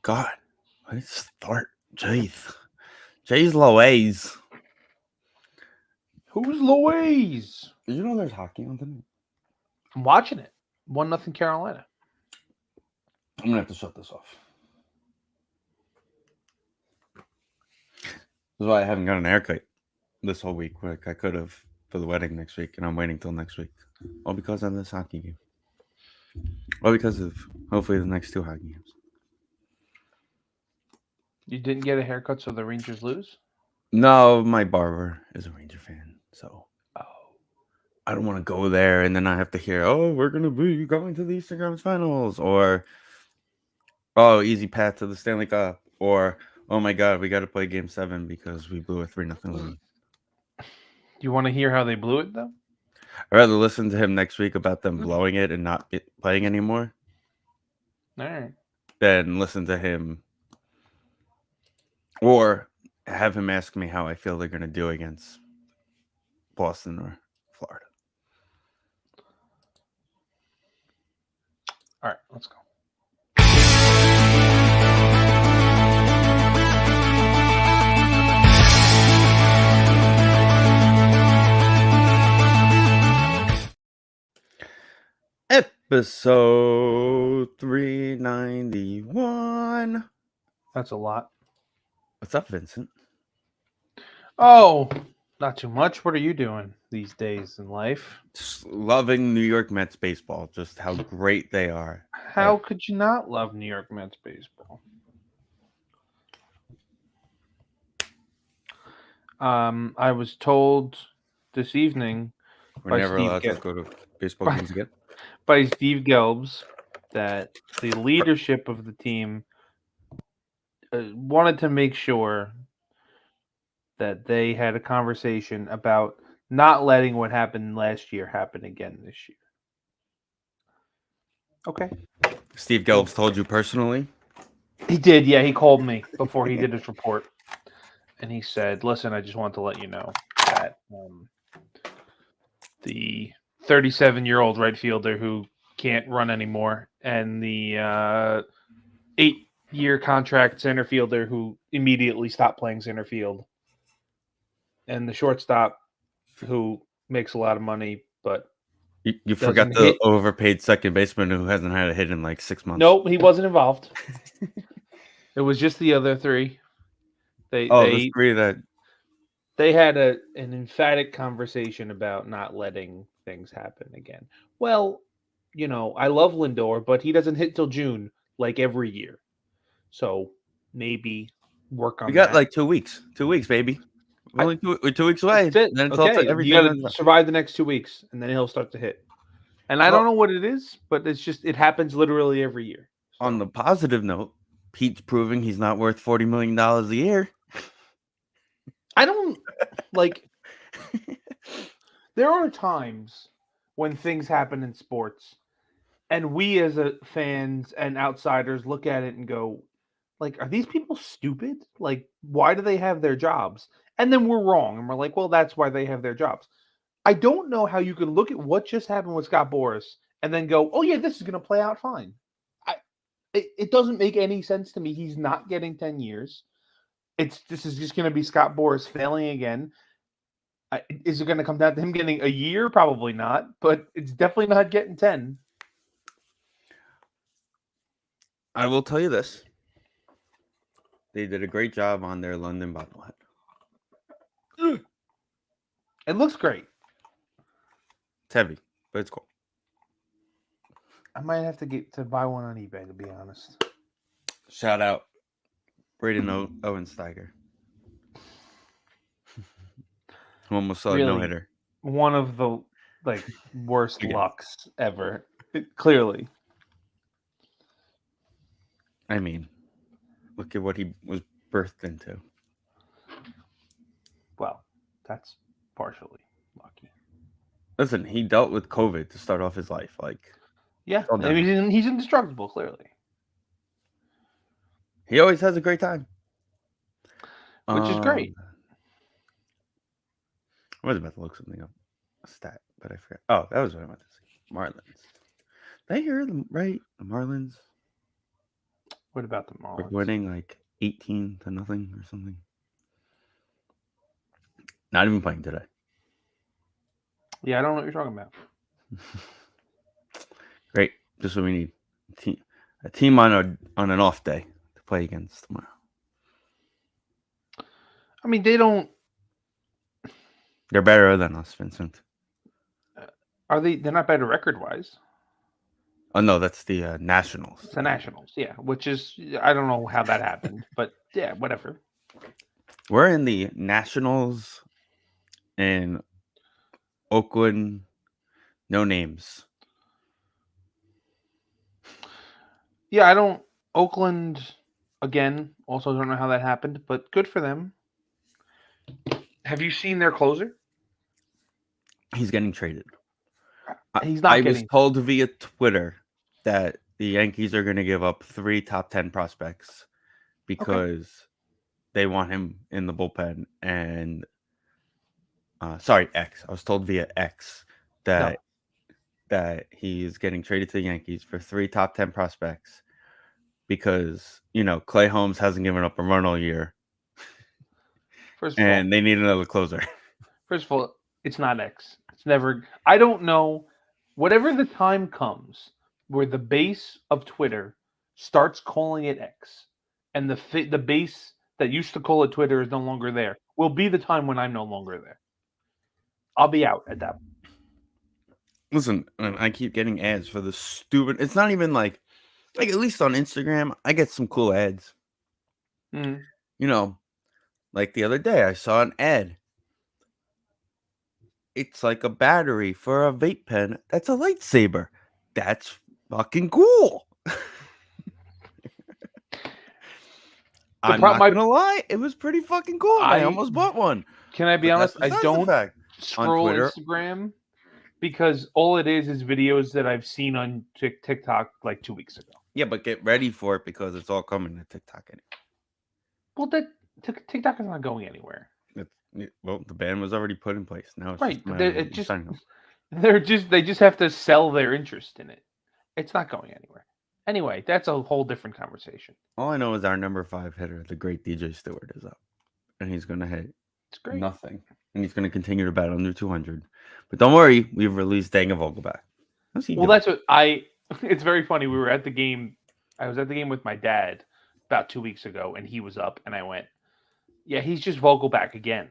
God, I start. Jeez. Jeez Louise. Who's Louise? Did you know there's hockey on tonight? I'm watching it. 1-0 Carolina. I'm gonna have to shut this off. That's why I haven't gotten a haircut this whole week. Like I could have for the wedding next week, and I'm waiting till next week. All because of this hockey game. All because of hopefully the next two hockey games. You didn't get a haircut, so the Rangers lose? No, my barber is a Ranger fan, so Oh. I don't want to go there and then I have to hear, "Oh, we're gonna be going to the Eastern Conference Finals," or "Oh, easy path to the Stanley Cup," or "Oh my God, we got to play Game 7 because we blew a 3-0 lead." Do you want to hear how they blew it, though? I'd rather listen to him next week about them blowing it and not playing anymore All right. than listen to him or have him ask me how I feel they're gonna do against Boston or Florida. All right, let's go. Episode 391. That's a lot. What's up, Vincent? Oh, not too much. What are you doing these days in life? Just loving New York Mets baseball, just how great they are. How could you not love New York Mets baseball? I was told this evening We're by never Steve allowed to Ge- go to baseball games again. by Steve Gelbs that the leadership of the team wanted to make sure that they had a conversation about not letting what happened last year happen again this year. Okay. Steve Gelbs told you personally? He did, yeah. He called me before he did his report. And he said, listen, I just want to let you know that the 37-year-old right fielder who can't run anymore and the 8-year contract center fielder who immediately stopped playing center field and the shortstop who makes a lot of money but You forgot the overpaid second baseman who hasn't had a hit in like 6 months. Nope, he wasn't involved. It was just the other three. Those three that they had an emphatic conversation about not letting things happen again. Well, you know, I love Lindor, but he doesn't hit till June like every year. So maybe work on we got that. like 2 weeks. 2 weeks, baby. We're 2 weeks away. That's it. Then it's Okay, everything you got to survive the next 2 weeks, and then he'll start to hit. And I don't know what it is, but it happens literally every year. So. On the positive note, Pete's proving he's not worth $40 million a year. I don't like. There are times when things happen in sports, and we as fans and outsiders look at it and go, like, are these people stupid? Like, why do they have their jobs? And then we're wrong, and we're like, well, that's why they have their jobs. I don't know how you could look at what just happened with Scott Boras and then go, oh, yeah, this is going to play out fine. It doesn't make any sense to me. He's not getting 10 years. This is just going to be Scott Boras failing again. Is it going to come down to him getting a year? Probably not, but it's definitely not getting 10. I will tell you this. They did a great job on their London bobblehead. It looks great. It's heavy, but it's cool. I might have to buy one on eBay, to be honest. Shout out Braden Owensteiger. Almost saw really, a no-hitter. One of the worst lucks ever. Clearly. I mean, look at what he was birthed into. Well, that's partially lucky. Listen, he dealt with COVID to start off his life. Yeah, I mean, he's indestructible, clearly. He always has a great time. Which is great. I was about to look something up. A stat, but I forgot. Oh, that was what I wanted to see. Marlins. Did I hear them right? The Marlins? What about the We're Marlins? winning like 18-0 or something. Not even playing today. Yeah, I don't know what you're talking about. Great. Just what we need. A team on an off day to play against tomorrow. I mean, they don't. They're better than us, Vincent. Are they? They're not better record wise. Oh no, that's the Nationals. It's the Nationals, yeah. Which is I don't know how that happened, but yeah, whatever. We're in the Nationals in Oakland. No names. Yeah, I don't. Oakland again. Also, don't know how that happened, but good for them. Have you seen their closer? He's getting traded. He's I not was getting. told via Twitter that the Yankees are going to give up 3 top 10 prospects Okay. because they want him in the bullpen. And sorry, X. I was told via X No. that he's getting traded to the Yankees for 3 top 10 prospects because Clay Holmes hasn't given up a run all year, First of all, and they need another closer. it's not X. It's never. I don't know. Whatever the time comes where the base of Twitter starts calling it X, and the base that used to call it Twitter is no longer there, will be the time when I'm no longer there. I'll be out at that. Listen, I keep getting ads for the stupid. It's not even like at least on Instagram, I get some cool ads. Mm. Like the other day, I saw an ad. It's like a battery for a vape pen. That's a lightsaber. That's fucking cool. The I'm problem, not gonna lie, it was pretty fucking cool, and I I almost bought one. can I be But that's honest? I besides the don't fact. On scroll Twitter, Instagram because all it is videos that I've seen on TikTok like 2 weeks ago. yeah, but get ready for it because it's all coming to TikTok anyway. Well, that TikTok is not going anywhere. Well, the ban was already put in place. Now it's Right, just a but matter of it you just signing up. they just have to sell their interest in it. It's not going anywhere. Anyway, that's a whole different conversation. All I know is our number 5 hitter, the great DJ Stewart, is up, and he's gonna hit It's great. nothing, and he's gonna continue to bat under 200. But don't worry, we've released Danga Vogelback. How's he Well, doing? that's what I. It's very funny. We were at the game. I was at the game with my dad about 2 weeks ago, and he was up, and I went, "Yeah, he's just Vogelback again."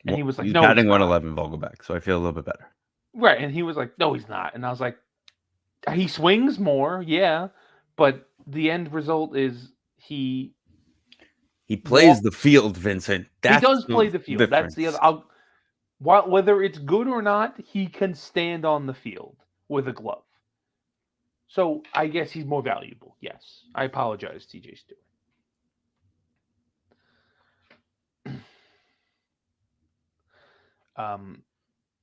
And he was like, He's "No, he's batting not." 111 Vogelback, so I feel a little bit better. Right, and he was like, "No, he's not." And I was like, "He swings more, yeah, but the end result is he plays the field, Vincent. he That's does the play the field. That's the difference. other. Whether it's good or not, he can stand on the field with a glove. So I guess he's more valuable. Yes, I apologize, TJ Stewart.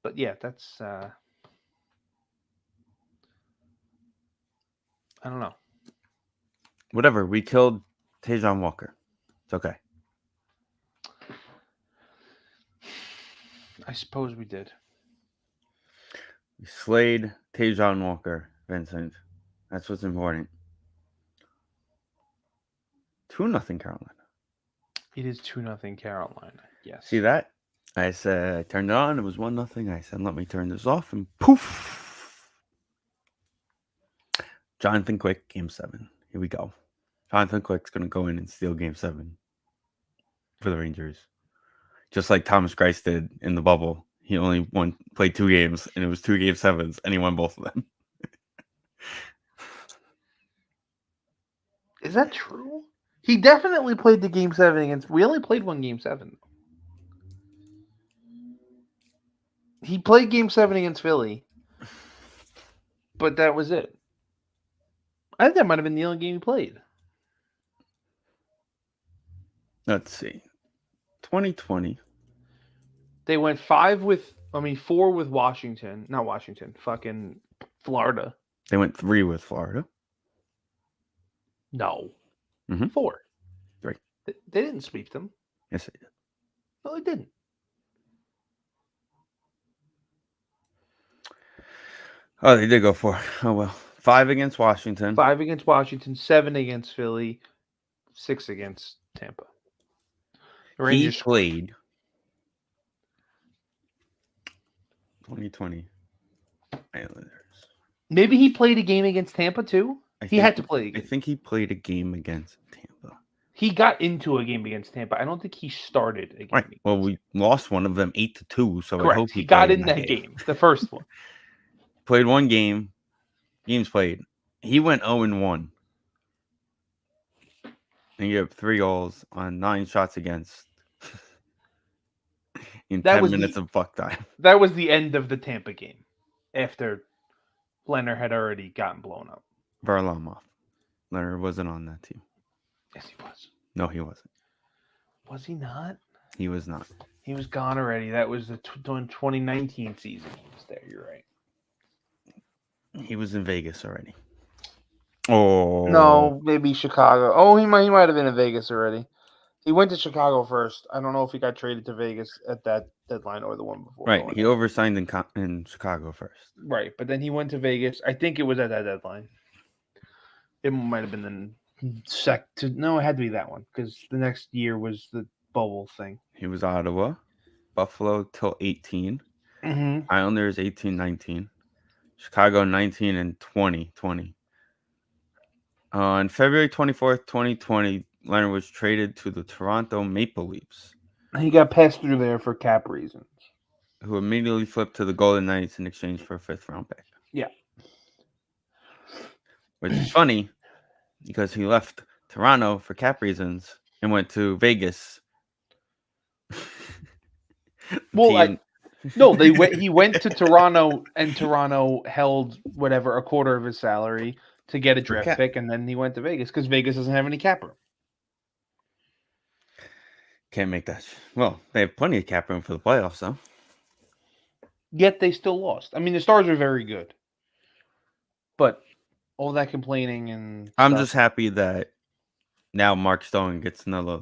But yeah, that's I don't know. Whatever. We killed Tejon Walker. It's okay. I suppose we did. We slayed Tejon Walker, Vincent. That's what's important. 2-0 Carolina. It is 2-0 Carolina. Yes. See that? I said I turned it on. It was 1-0. I said let me turn this off, and poof. Jonathan Quick, Game 7. Here we go. Jonathan Quick's gonna go in and steal Game 7 for the Rangers, just like Thomas Greiss did in the bubble. He only played 2 games, and it was 2 Game 7s, and he won both of them. Is that true? He definitely played the Game 7 against. We only played one Game 7. He played Game 7 against Philly, but that was it. I think that might have been the only game he played. Let's see. 2020. They went 4 with Washington. Not Washington. Fucking Florida. They went 3 with Florida. No. Mhm. 4. 3. They didn't sweep them. Yes, they did. No, they didn't. Oh, they did go 4. Oh, well. 5 against Washington. 5 against Washington, 7 against Philly, 6 against Tampa. The He Rangers. played 2020 Islanders. Maybe he played a game against Tampa too. I He think had to play a I game. think he played a game against Tampa. He got into a game against Tampa. I don't think he started a game. Right. Well, we lost one of them 8-2, so I Correct. hope He he got played in that game, the first one. Played one game. Games played. He went 0-1. And he had 3 goals on 9 shots against in That 10 was minutes the of fuck time. that was the end of the Tampa game after Leonard had already gotten blown up. Varlamov. Leonard wasn't on that team. Yes, he was. No, he wasn't. Was he not? He was not. He was gone already. That was the 2019 season. He was there. You're right. He was in Vegas already. Oh. No, maybe Chicago. Oh, he might have been in Vegas already. He went to Chicago first. I don't know if he got traded to Vegas at that deadline or the one before. Right. He oversigned in Chicago first. Right, but then he went to Vegas. I think it was at that deadline. It might have been the no, it had to be that one because the next year was the bubble thing. He was Ottawa, Buffalo till 18, Mm-hmm. Islanders 18-19, Chicago 19 and 2020. On February 24th, 2020, Leonard was traded to the Toronto Maple Leafs, He got passed through there for cap reasons. who immediately flipped to the Golden Knights in exchange for a 5th round pick. Yeah. Which is funny because he left Toronto for cap reasons and went to Vegas. Well, no, they went. He went to Toronto, and Toronto held whatever, a quarter of his salary to get a draft pick, and then he went to Vegas because Vegas doesn't have any cap room. Can't make that. Well, they have plenty of cap room for the playoffs, though. Yet they still lost. I mean, the Stars are very good, but all that complaining and I'm just happy that now Mark Stone gets another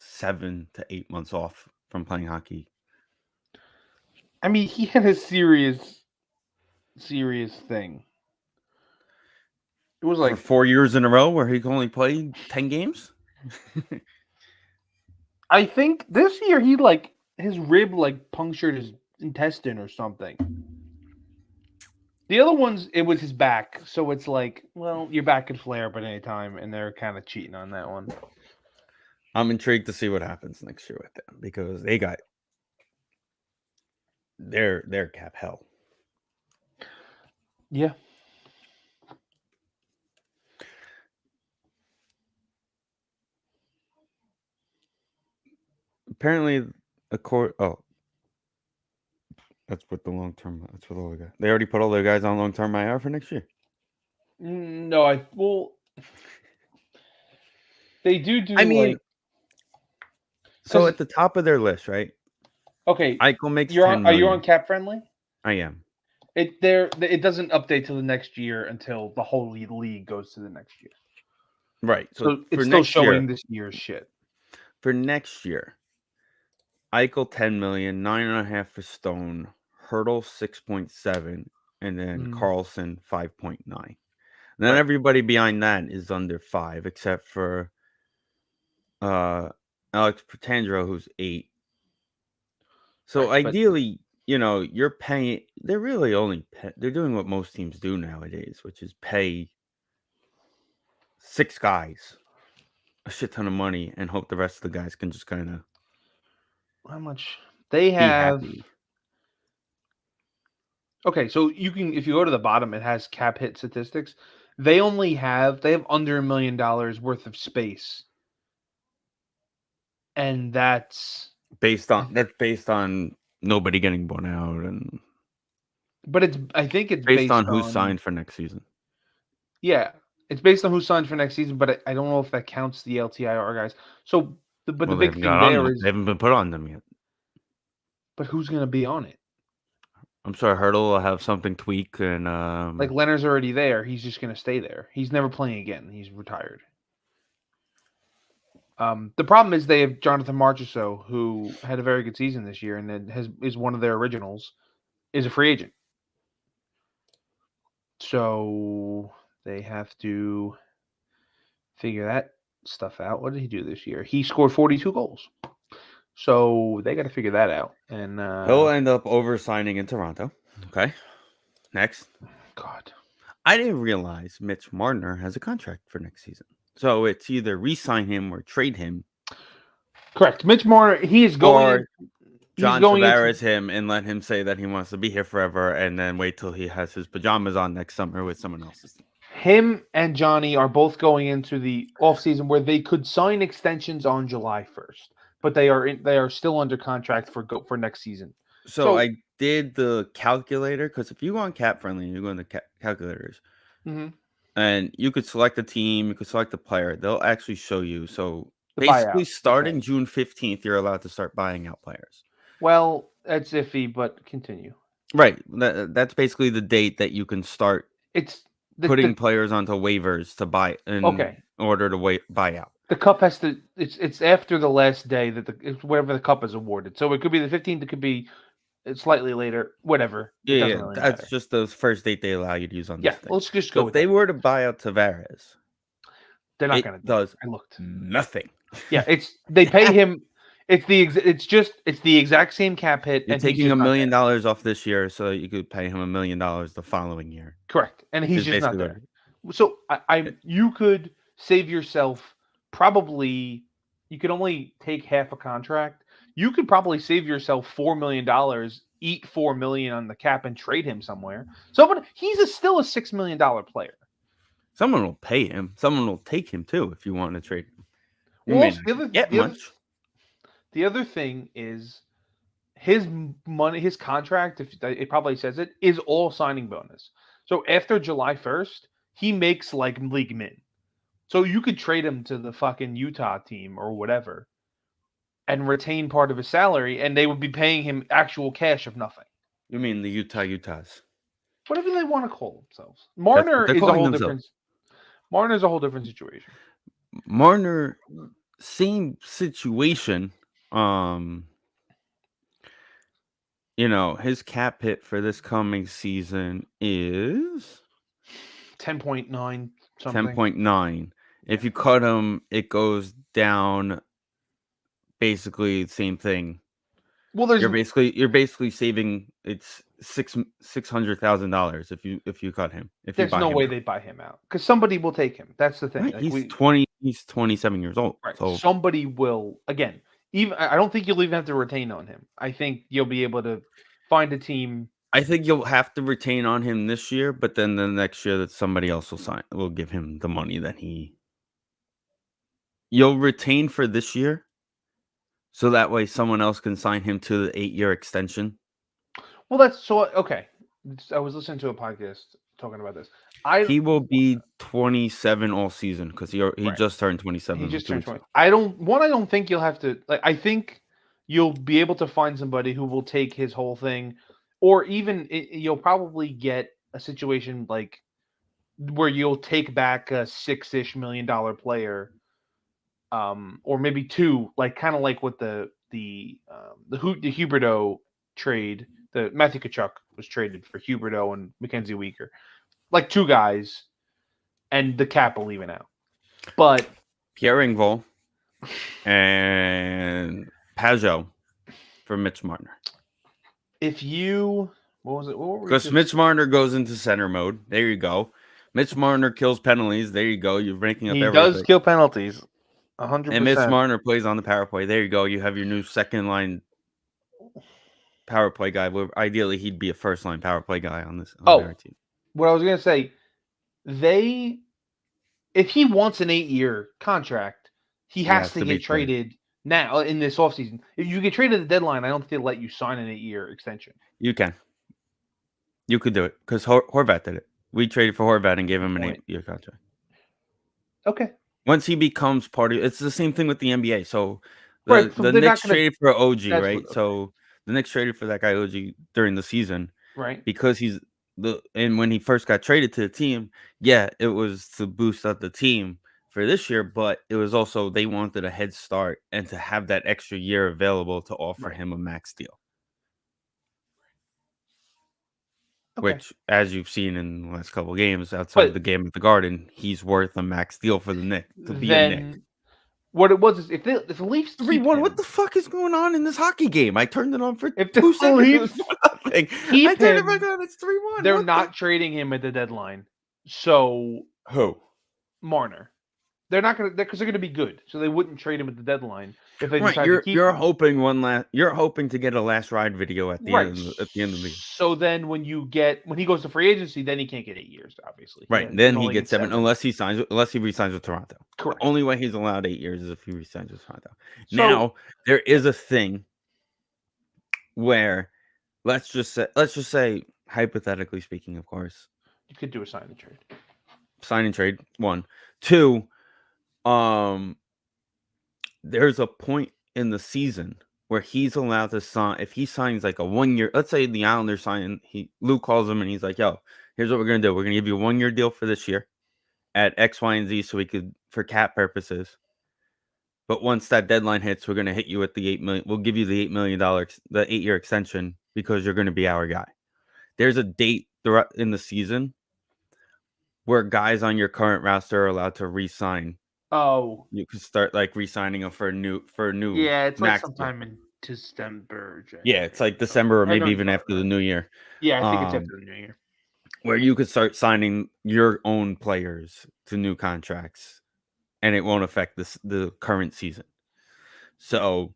7 to 8 months off from playing hockey. I mean, he had a serious thing. It was for 4 years in a row where he only played 10 games. I think this year he his rib punctured his intestine or something. The other ones, it was his back, so it's well, your back could flare up at any time, and they're kind of cheating on that one. I'm intrigued to see what happens next year with them because they got their cap hell. Yeah. Apparently, that's with the long term. That's with all the guys. They already put all their guys on long term IR for next year. No, they do. I mean, so at the top of their list, right? Okay, Eichel makes you're 10 on. million. Are you on Cap Friendly? I am. It doesn't update till the next year until the whole league goes to the next year. Right. So it's still showing this year's shit. For next year, Eichel 10 million, 9.5 for Stone, Hurdle 6.7, and then Carlson 5.9. And then everybody behind that is under 5, except for Alex Pietrangelo, who's 8. So ideally, you're paying. They're really only they're doing what most teams do nowadays, which is pay 6 guys a shit ton of money and hope the rest of the guys can just kind of how much they have. Happy. Okay, so you can, if you go to the bottom, it has cap hit statistics. They have under $1 million worth of space, and that's based on nobody getting blown out, and but I think it's based on who signed for next season. Yeah, it's based on who signed for next season, but I don't know if that counts the LTIR guys. So, the big thing there is they haven't been put on them yet. But who's going to be on it? I'm sorry, Hurdle will have something tweak, and Leonard's already there. He's just going to stay there. He's never playing again. He's retired. The problem is they have Jonathan Marchessault, who had a very good season this year, and then is one of their originals, is a free agent. So they have to figure that stuff out. What did he do this year? He scored 42 goals. So they got to figure that out. And He'll end up over-signing in Toronto. Okay. Next. God, I didn't realize Mitch Marner has a contract for next season. So it's either re-sign him or trade him, correct. Mitch Marner. He is going in. or He's John going into Tavares him and let him say that he wants to be here forever, and then wait till he has his pajamas on next summer with someone else's team. him and Johnny are both going into the offseason where they could sign extensions on July 1st, but they are still under contract for next season. So So I did the calculator, because if you go on Cap Friendly, you go into calculators, mhm, and you could select the team, you could select the player. They'll actually show you. So the basically, buyout. Okay. starting June 15th, you're allowed to start buying out players. Well, that's iffy, but continue. Right. That's basically the date that you can start It's putting the players onto waivers to buy in okay. order to buy out. The cup has to. It's after the last day that it's whatever the cup is awarded. So it could be the 15th. It could be slightly later. Whatever. It Yeah, doesn't yeah, really that's matter. just the first date they allow you to use on Yeah. this thing. Let's just So go if with they that. were to buy out Tavares, They're not going it to do it. does I looked. nothing. Yeah. They pay him. It's the exact same cap hit, You're and he's taking just $1 not million there. off this year, so you could pay him $1 million the following year. Correct, and he's Is just not basically what there. So you could save yourself probably. You could only take half a contract. You could probably save yourself $4 million, eat $4 million on the cap, and trade him somewhere. He's still a $6 million player. someone will pay him. Someone will take him too if you want to trade him. You Well, may also, not get much. the other thing is his money, his contract, if it probably says it, is all signing bonus. So after July 1st, he makes like league min. So you could trade him to the fucking Utah team or whatever and retain part of his salary, and they would be paying him actual cash of nothing. You mean the Utahs? Whatever they want to call themselves. That's what they're calling themselves. Marner is a whole different situation. Marner, same situation. Um, his cap hit for this coming season is 10.9 something. 10.9. Yeah. If you cut him, it goes down basically the same thing. Well, You're basically saving it's $600,000 if you cut him. If you there's buy no him way out. they buy him out because somebody will take him. That's the thing. Right, Like he's 27 years old. right. So Somebody will again. Even I don't think you'll even have to retain on him. I think you'll be able to find a team. I think you'll have to retain on him this year, but then the next year that somebody else will give him the money that you'll retain for this year. So that way someone else can sign him to the 8-year extension. Well, that's so okay. I was listening to a podcast talking about this. He will be 27 all season because he Right. just turned 27. He just 2 turned weeks 20. ago. I don't think you'll have to like. I think you'll be able to find somebody who will take his whole thing, or even you'll probably get a situation like where you'll take back a $6-ish million player, or maybe two, like kind of like with the Huberdeau trade. The Matthew Tkachuk was traded for Huberdeau and Mackenzie Weegar, like two guys, and the cap will even out. But Pierre Engvall and Pajot for Mitch Marner. if you what was it? What were we Because just... Mitch Marner goes into center mode. There you go. Mitch Marner kills penalties. There you go. You're breaking up he everything. does kill penalties, 100%. And Mitch Marner plays on the power play. There you go. You have your new second line power play guy. Well, ideally, he'd be a first line power play guy on their team. What I was gonna say, if he wants an 8-year contract, he has to get traded now in this offseason. If you get traded at the deadline, I don't think they'll let you sign an 8-year extension. You can. You could do it because Horvat did it. We traded for Horvat and gave him an 8-year contract. Okay. Once he becomes part of it's the same thing with the NBA. So the Knicks traded for OG, right? So the Knicks traded for that guy OG during the season. Right. Because and when he first got traded to the team, yeah, it was to boost up the team for this year, but it was also they wanted a head start and to have that extra year available to offer him a max deal. Okay. Which, as you've seen in the last couple of games outside the game at the Garden, he's worth a max deal for the Knicks to be a Knick. What it was is if the Leafs keep 3-1. What him, the fuck is going on in this hockey game? I turned it on for if the 2 seconds. It was Leafs doing nothing. I keep turned it back him, on. It's 3-1. they're What the? not trading him at the deadline. So Who? Marner, they're not gonna because they're gonna be good. So they wouldn't trade him at the deadline if they Right. decide to keep You're him. hoping You're hoping to get a last ride video at the Right. end of the year. So then when he goes to free agency, then he can't get 8 years. Obviously, Right. he Then can he only gets get 7 7. unless he resigns with Toronto. The Correct. only way he's allowed 8 years is if he resigns with Toronto. So Now there is a thing where let's just say hypothetically speaking, of course, you could do a sign and trade. sign and trade. 1, 2. There's a point in the season where he's allowed to sign. If he signs like a 1 year, let's say the Islanders sign, Luke calls him and he's like, "Yo, here's what we're gonna do. We're gonna give you a 1 year deal for this year at X, Y, and Z, so we could for cap purposes. But once that deadline hits, we're gonna hit you with the 8 million. We'll give you the $8 million, the 8 year extension because you're gonna be our guy." There's a date throughout in the season where guys on your current roster are allowed to re-sign. Oh, You could start like re-signing them for a new yeah, it's like max deal. sometime in December, Yeah, it's January. like December or I know maybe what even you're after talking the about. new year, Yeah, I think it's after the new year. where you could start signing your own players to new contracts, and it won't affect the current season. So,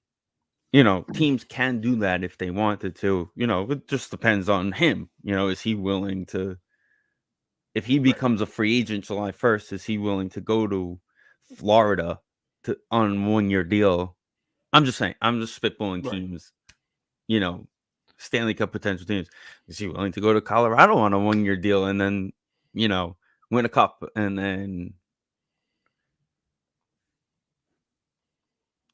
teams can do that if they wanted to. It just depends on him. Is he willing to? If he becomes a free agent July 1st, is he willing to go to Florida on 1 year deal? I'm just saying. I'm just spitballing Right. teams. Stanley Cup potential teams. Is he willing to go to Colorado on a 1 year deal and then, win a cup and then,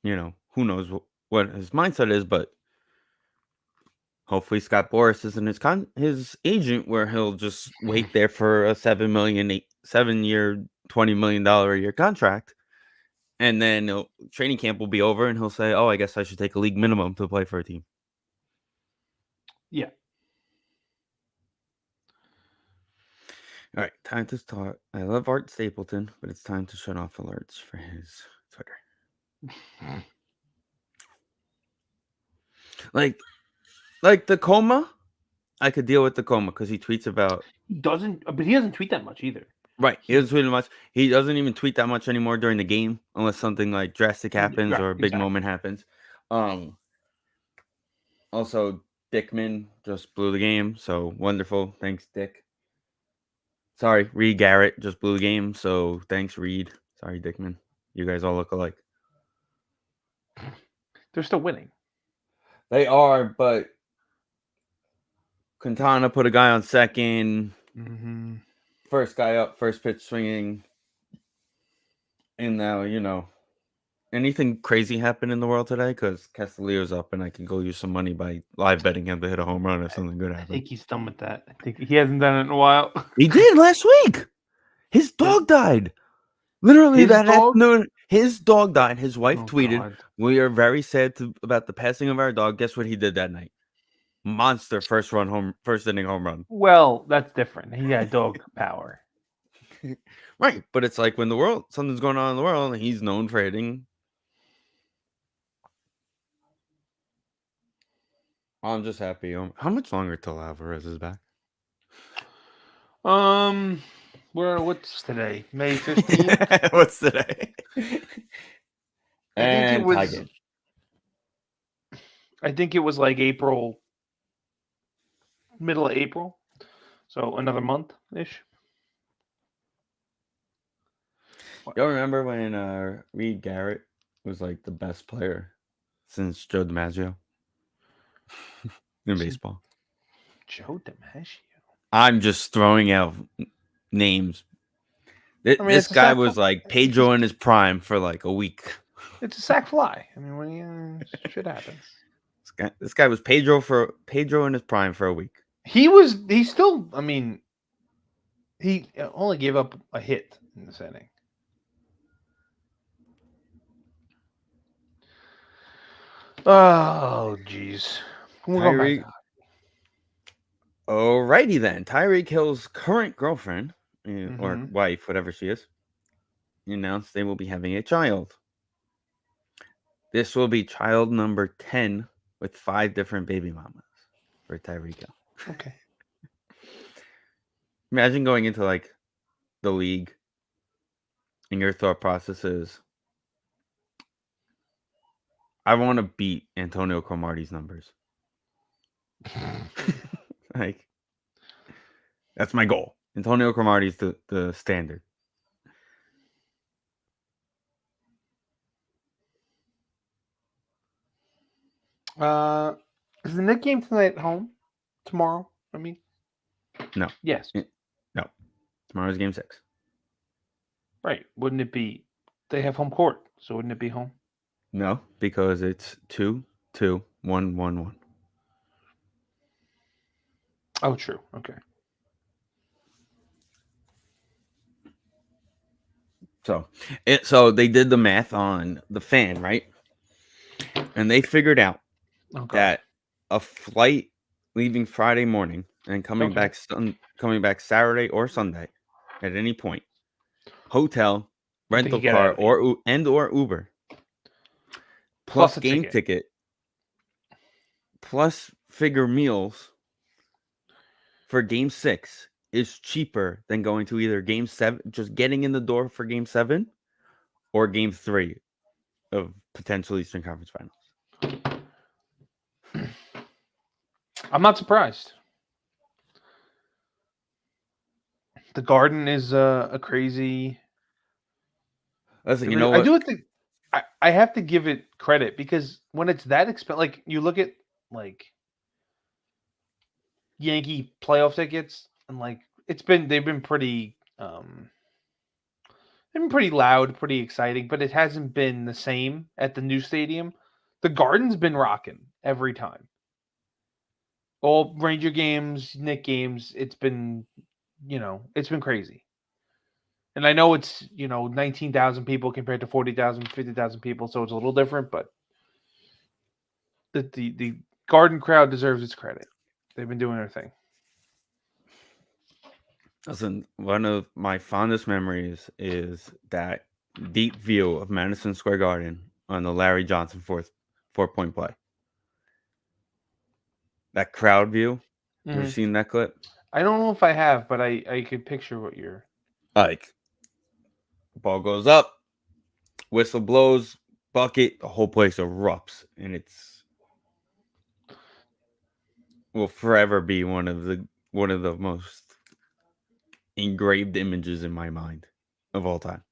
who knows what his mindset is, but hopefully Scott Boras isn't his agent where he'll just wait there for a 7-year, $20 million a year contract. And then training camp will be over and he'll say, "Oh, I guess I should take a league minimum to play for a team." Yeah. All right, time to start. I love Art Stapleton, but it's time to shut off alerts for his Twitter. Like the coma, I could deal with the coma because he tweets about. He doesn't tweet that much either. Right, he doesn't tweet much. He doesn't even tweet that much anymore during the game, unless something like drastic happens Right, or a big moment happens. Also, Dickman just blew the game, so wonderful. Thanks, Dick. Sorry, Reed Garrett just blew the game, so thanks, Reed. Sorry, Dickman. You guys all look alike. They're still winning. They are, but Quintana put a guy on second. Mm-hmm. First guy up, first pitch swinging. And now, anything crazy happened in the world today? Because Castellio's up and I can go use some money by live betting him to hit a home run if something good I happens. think he's done with that. I think he hasn't done it in a while. He did last week. His dog died. Literally His that dog? afternoon, his dog died. His wife Oh, tweeted, God. "We are very sad about the passing of our dog." Guess what he did that night? Monster first inning home run. Well, that's different. He got dog power. Right, but it's like when something's going on in the world, and he's known for hitting. I'm just happy. How much longer till Alvarez is back? What's today? May 15th? What's today? I think it was like April, middle of April. So another month-ish. Y'all remember when Reed Garrett was like the best player since Joe DiMaggio in baseball? Joe DiMaggio. I'm just throwing out names. This guy was like Pedro in his prime for like a week. It's a sack fly. I mean, when shit happens. This guy was Pedro in his prime for a week. He still, I mean, he only gave up a hit in this inning. Oh, jeez. Tyreek. Alrighty then. Tyreek Hill's current girlfriend or wife, whatever she is, announced they will be having a child. This will be child number 10 with 5 different baby mamas for Tyreek Hill. Okay. Imagine going into like the league and your thought process is, I want to beat Antonio Cromartie's numbers. Like, that's my goal. Antonio Cromartie's the standard. Is the Nick game tonight at home? Tomorrow? I mean, No. yes. No. Tomorrow's game 6. Right. Wouldn't it be? They have home court, so wouldn't it be home? No, because it's 2, 2, 1, 1, 1. Oh, true. Okay. So they did the math on the fan, right? And they figured out Okay. that a flight leaving Friday morning and coming back Saturday or Sunday at any point, hotel, rental get car, out of here. or Uber, Plus plus a game ticket. ticket, plus figure meals for game 6 is cheaper than going to either game 7, just getting in the door for game 7, or game 3 of potential Eastern Conference Finals. I'm not surprised. The Garden is a crazy. Listen, you know I what? do have to. I have to give it credit because when it's that expensive, like you look at like Yankee playoff tickets, and like they've been pretty they've been pretty loud, pretty exciting, but it hasn't been the same at the new stadium. The Garden's been rocking every time. All Ranger games, Nick games, it's been it's been crazy. And I know it's 19,000 people compared to 40,000, 50,000 people, so it's a little different, but the Garden crowd deserves its credit. They've been doing their thing. Listen, one of my fondest memories is that deep view of Madison Square Garden on the Larry Johnson 4-point play. That crowd view. You ever seen that clip? I don't know if I have, but I could picture what you're. Like, ball goes up, whistle blows, bucket, the whole place erupts, and will forever be one of the most engraved images in my mind of all time.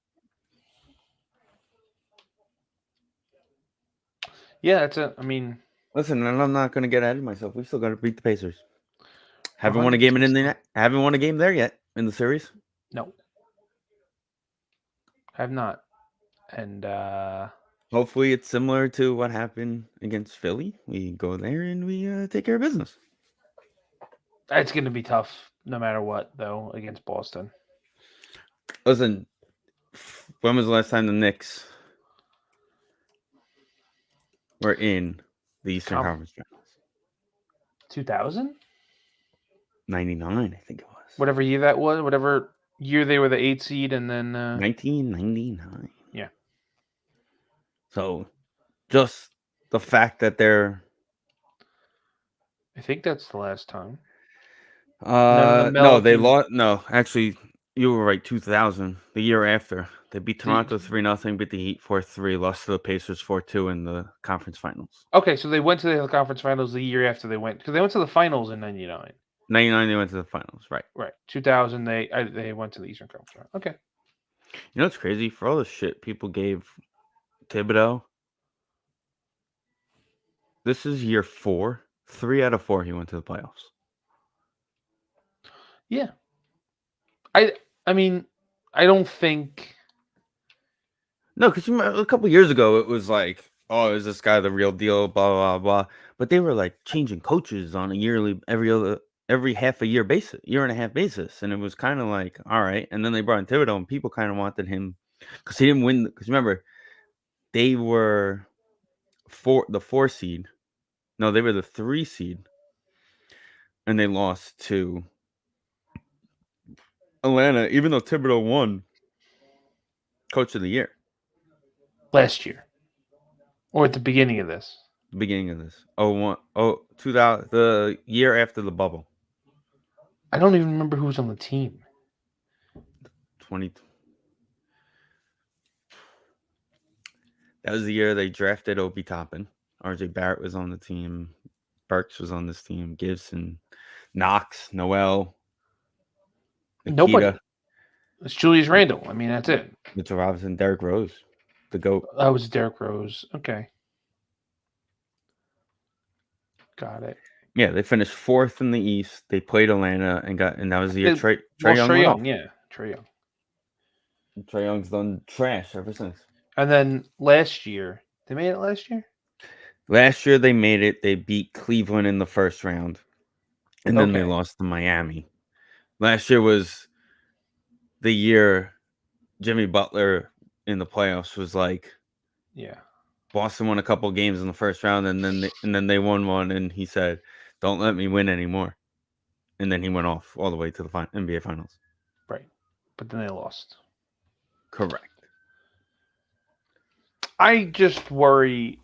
Yeah, it's a. I mean, Listen, and I'm not going to get ahead of myself. We still got to beat the Pacers. Haven't won a 100% game still. haven't won a game there yet in the series. No, have not. And Hopefully, it's similar to what happened against Philly. We go there and we take care of business. it's going to be tough no matter what, though, against Boston. Listen, when was the last time the Knicks were in the Eastern Conference Finals? 2000? 99, I think it was. Whatever year that was, whatever year they were the 8 seed, and then 1999. Yeah. So, just the fact that they're. I think that's the last time. No, they lost. No, actually, you were right. 2000, the year after, they beat Toronto 3-0, beat the Heat 4-3, lost to the Pacers 4-2 in the conference finals. Okay, so they went to the conference finals the year after they went, because they went to the finals in 99. 99, they went to the finals, right? Right. 2000, they went to the Eastern Conference. Okay. You know what's crazy? For all the shit people gave Thibodeau, this is year 4. 3 out of 4 he went to the playoffs. Yeah. I mean, I don't think. No, because a couple years ago it was like, oh, is this guy the real deal? Blah blah blah. But they were like changing coaches on a every half a year basis, year and a half basis, and it was kind of like, all right. And then they brought in Thibodeau, and people kind of wanted him because he didn't win. Because remember, they were the 4 seed. No, they were the 3 seed, and they lost to Atlanta, even though Thibodeau won Coach of the Year Last year. Or at the beginning of this. The beginning of this. 2000, the year after the bubble. I don't even remember who was on the team. 20. That was the year they drafted Obi Toppin. RJ Barrett was on the team. Burks was on this team. Gibson, Knox, Noel, Nobody. Nikita, It's Julius Randle. I mean, that's it. Mitchell Robinson, Derrick Rose, the GOAT. That was Derrick Rose. Okay. Got it. Yeah, they finished 4th in the East. They played Atlanta and that was the year Trae Young Trae went Young, off. yeah. Trae Young. Trae Young's done trash ever since. And then last year, they made it last year? Last year they made it. They beat Cleveland in the first round. And then they Okay. lost to Miami. Last year was the year Jimmy Butler in the playoffs was like, Yeah. Boston won a couple games in the first round, and then they won one, and he said, "Don't let me win anymore." And then he went off all the way to the NBA Finals. Right. But then they lost. Correct. I just worry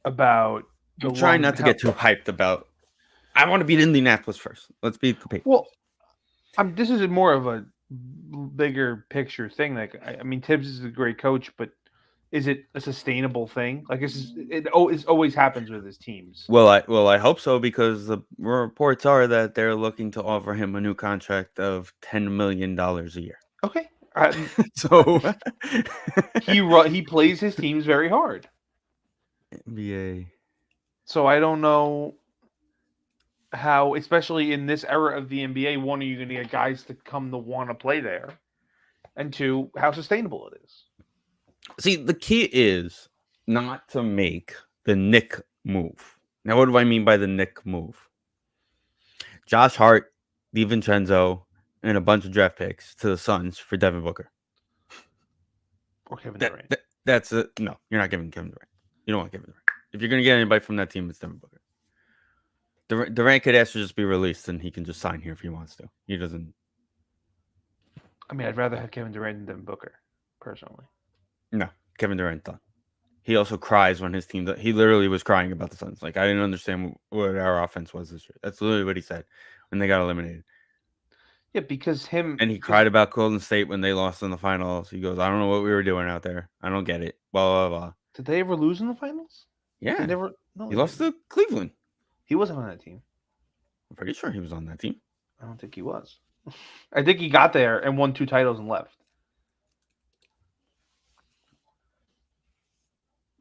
about I'm trying not to get too hyped about. I want to beat Indianapolis first. Let's beat the Patriots. Well, this is more of a bigger picture thing. Like, I mean, Tibbs is a great coach, but is it a sustainable thing? Like, it always happens with his teams. Well, I hope so, because the reports are that they're looking to offer him a new contract of $10 million a year. Okay. So he plays his teams very hard. NBA. So I don't know how, especially in this era of the NBA, one, are you going to get guys to come to want to play there? And two, how sustainable it is. See, the key is not to make the Nick move. Now, what do I mean by the Nick move? Josh Hart, DiVincenzo, and a bunch of draft picks to the Suns for Devin Booker. Or Kevin Durant. That's it. No, you're not giving Kevin Durant. You don't want Kevin Durant. If you're going to get anybody from that team, it's Devin Booker. Durant could ask to just be released, and he can just sign here if he wants to. He doesn't. I mean, I'd rather have Kevin Durant than Devin Booker, personally. No, Kevin Durant done. He also cries when his team. He literally was crying about the Suns. Like, I didn't understand what our offense was this year. That's literally what he said when they got eliminated. Yeah, because And he cried about Golden State when they lost in the finals. He goes, "I don't know what we were doing out there. I don't get it." Blah blah blah. Did they ever lose in the finals? Yeah, They never. No, he lost to Cleveland. He wasn't on that team. I'm pretty sure he was on that team. I don't think he was. I think he got there and won 2 titles and left.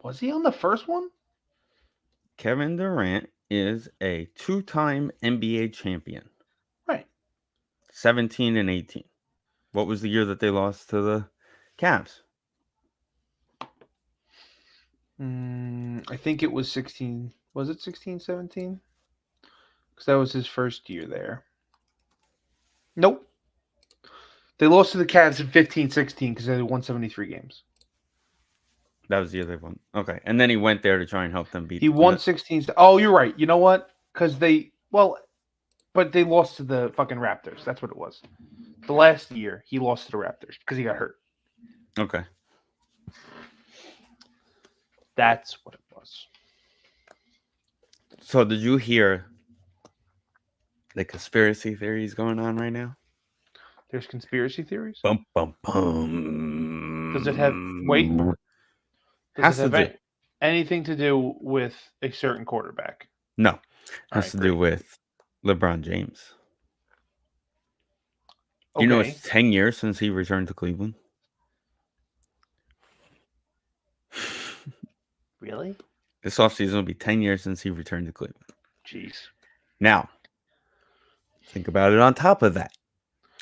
Was he on the first one? Kevin Durant is a 2-time NBA champion. Right. 17 and 18. What was the year that they lost to the Cavs? I think it was 16. Was it 16, 17? Because that was his first year there. Nope. They lost to the Cavs in 15-16 because they won 73 games. That was the year they won. Okay. And then he went there to try and help them beat. He won 16. Oh, you're right. You know what? Because but they lost to the fucking Raptors. That's what it was. The last year, he lost to the Raptors because he got hurt. Okay. That's what it was. So did you hear the conspiracy theories going on right now? There's conspiracy theories? Bum, bum, bum. Does it have... Wait. Has to do. Anything to do with a certain quarterback? No. Has to do with LeBron James. Okay. You know it's 10 years since he returned to Cleveland? Really? This offseason will be 10 years since he returned to Cleveland. Jeez. Now, think about it on top of that.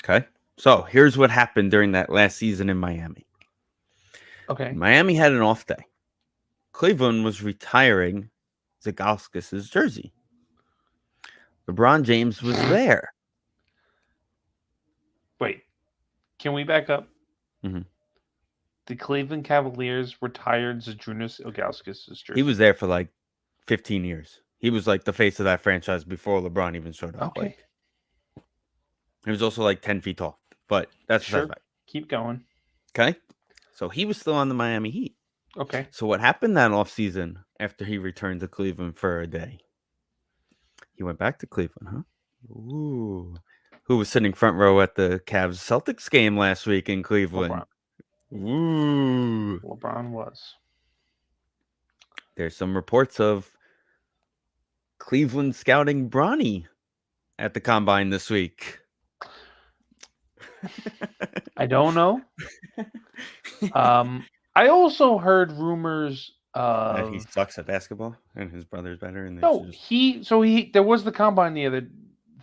Okay? So, here's what happened during that last season in Miami. Okay. Miami had an off day. Cleveland was retiring Zagauskas' jersey. LeBron James was there. Wait. Can we back up? Mm-hmm. The Cleveland Cavaliers retired Zydrunas Ilgauskas' jersey. He was there for like 15 years. He was like the face of that franchise before LeBron even showed up. Okay. Like, he was also like 10 feet tall. But that's sure. Fact. Keep going. Okay. So he was still on the Miami Heat. Okay. So what happened that offseason after he returned to Cleveland for a day? He went back to Cleveland, huh? Ooh. Who was sitting front row at the Cavs Celtics game last week in Cleveland? LeBron. Ooh. LeBron was. There's some reports of Cleveland scouting Bronny at the combine this week. I don't know. I also heard rumors That he of sucks at basketball and his brother's better and they should no. just He there was the combine the other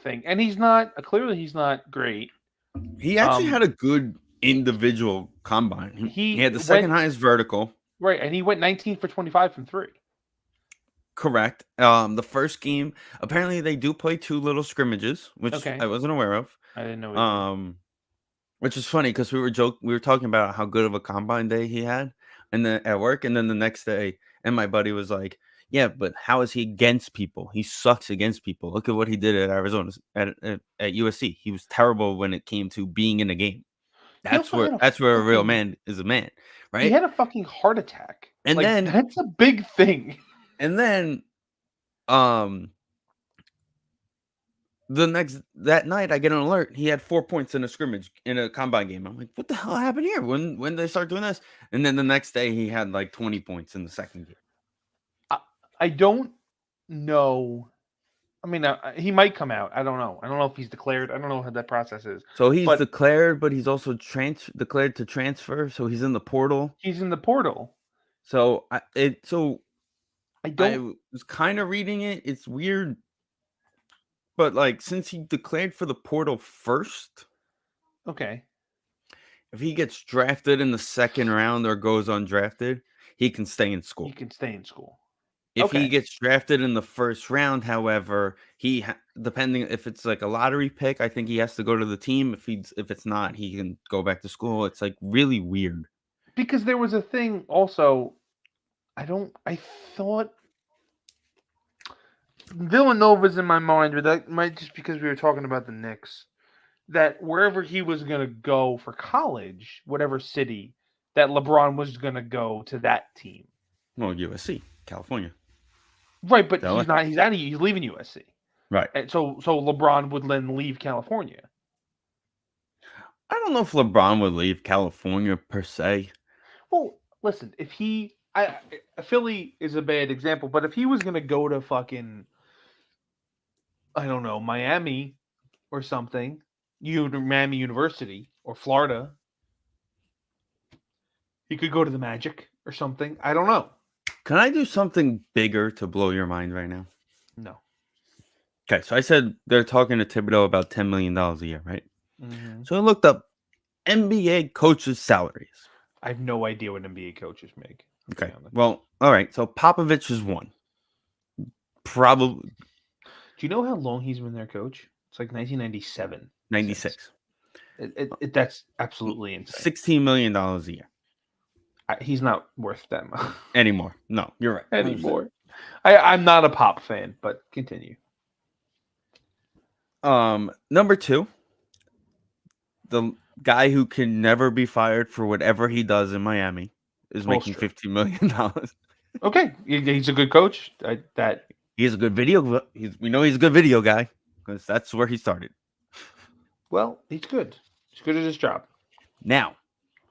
thing, and he's not clearly he's not great. he actually had a good individual combine. He He had the second went highest vertical. right, and he went 19 for 25 from three. Correct. The first game, apparently they do play 2 little scrimmages, which Okay, I wasn't aware of. I didn't know he did. Which is funny because we were talking about how good of a combine day he had, and then at work, and then the next day, and my buddy was like, "Yeah, but how is he against people? He sucks against people. Look at what he did at Arizona at USC. He was terrible when it came to being in a game. He also had a That's where a real fucking man is a man, he right?" had a fucking heart attack. And Like then that's a big thing. and then um that night I get an alert. He had 4 points in a scrimmage in a combine game. I'm like, what the hell happened here? When they start doing this? And then the next day he had like 20 points in the second game. I don't know. I mean, he might come out. I don't know. I don't know if he's declared. I don't know how that process is. So he's But declared, but he's also declared to transfer. So he's in the portal. he's in the portal. So I I don't. was kind of reading it. It's weird, but like since he declared for the portal first, Okay. if he gets drafted in the second round or goes undrafted, he can stay in school. He can stay in school. If he Okay. gets drafted in the first round, however, depending if it's like a lottery pick, I think he has to go to the team. If it's not, he can go back to school. It's like really weird. Because there was a thing also. I thought Villanova's in my mind, but that might just because we were talking about the Knicks. That wherever he was gonna go for college, whatever city, that LeBron was gonna go to that team. Well, USC, California. Right, but LA. he's not. He's out of. He's leaving USC. Right. And so LeBron would then leave California. I don't know if LeBron would leave California per se. Well, listen, if Philly is a bad example, but if he was gonna go to fucking, I don't know, Miami or something, Miami University or Florida, he could go to the Magic or something. I don't know. Can I do something bigger to blow your mind right now? No. Okay, so I said they're talking to Thibodeau about $10 million a year, right? Mm-hmm. So I looked up NBA coaches' salaries. I have no idea what NBA coaches make. Okay, well, all right. So Popovich is one. Probably. Do you know how long he's been their coach? It's like 1997. 96. That's absolutely insane. $16 million a year. He's not worth that much Anymore. No, you're right. anymore. I'm not a Pop fan, but continue. Number 2, the guy who can never be fired for whatever he does in Miami is making $15 million. Okay, he's a good coach. He's a good video. We know he's a good video guy because that's where he started. Well, he's good. He's good at his job. Now,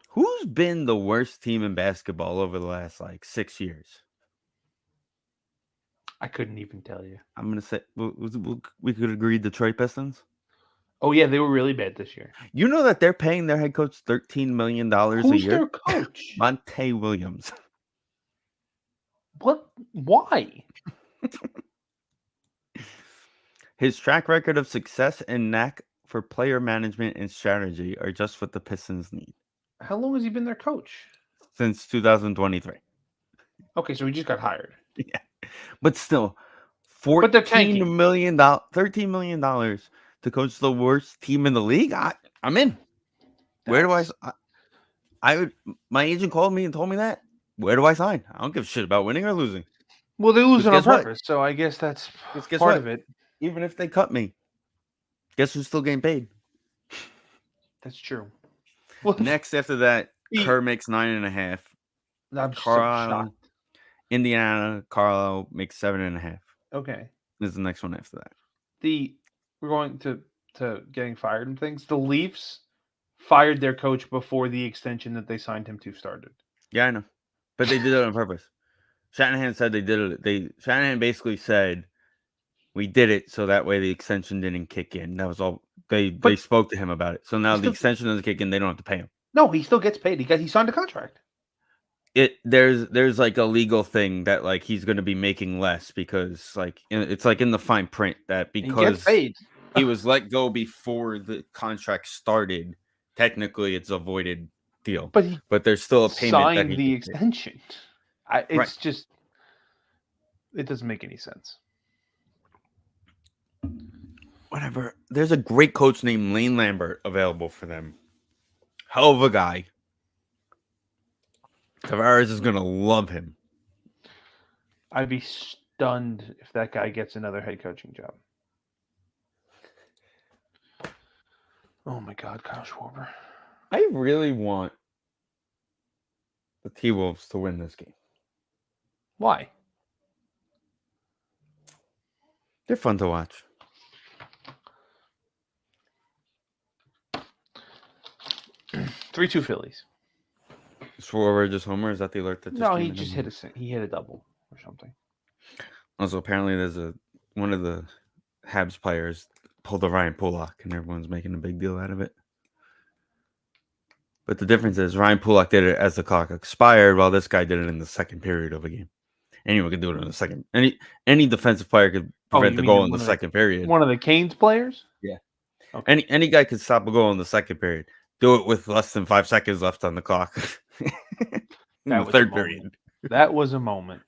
who's been the worst team in basketball over the last like 6 years? I couldn't even tell you. I'm gonna say we could agree Detroit Pistons. Oh yeah, they were really bad this year. You know that they're paying their head coach $13 million a year. Who's their coach? Monte Williams. What? Why? His track record of success and knack for player management and strategy are just what the Pistons need. How long has he been their coach? Since 2023. Okay, so he just got hired. Yeah, but still, $13 million to coach the worst team in the league. I'm in. Where do I would? My agent called me and told me that. Where do I sign? I don't give a shit about winning or losing. Well, they're losing on purpose, so I guess that's part of it. Even if they cut me, guess who's still getting paid? That's true. Well, next after that, Kerr makes 9.5. I'm so Carlisle, shocked. Indiana, Carlisle makes 7.5. Okay. This is the next one after that. We're going to getting fired and things. The Leafs fired their coach before the extension that they signed him to started. Yeah, I know, but they did it on purpose. Shanahan said they did it. Shanahan basically said we did it so that way the extension didn't kick in. That was all. They But spoke to him about it. So he now the still extension doesn't kick in. They don't have to pay him. no, he still gets paid. He signed a contract. There's like a legal thing that like he's going to be making less because like it's like in the fine print that He gets because paid. he was let go before the contract started, technically it's a voided deal, But he but there's still a payment that signed he the gets paid. extension. Right. It's just it doesn't make any sense. Whatever. There's a great coach named Lane Lambert available for them. Hell of a guy. Tavares is gonna love him. I'd be stunned if that guy gets another head coaching job. Oh my God, Kyle Schwarber. I really want the T-Wolves to win this game. Why? They're fun to watch. 3-2 Phillies. Schwarber just homer. Is that the alert that just No, came he in? just hit a double or something. Also, apparently, there's one of the Habs players pulled a Ryan Pulock, and everyone's making a big deal out of it. But the difference is Ryan Pulock did it as the clock expired, while this guy did it in the second period of a game. Anyone could do it in the second. Any defensive player could prevent the goal in the second period. One of the Canes players? Yeah. Okay. Any guy could stop a goal in the second period. Do it with less than 5 seconds left on the clock. In the third period. That was a moment.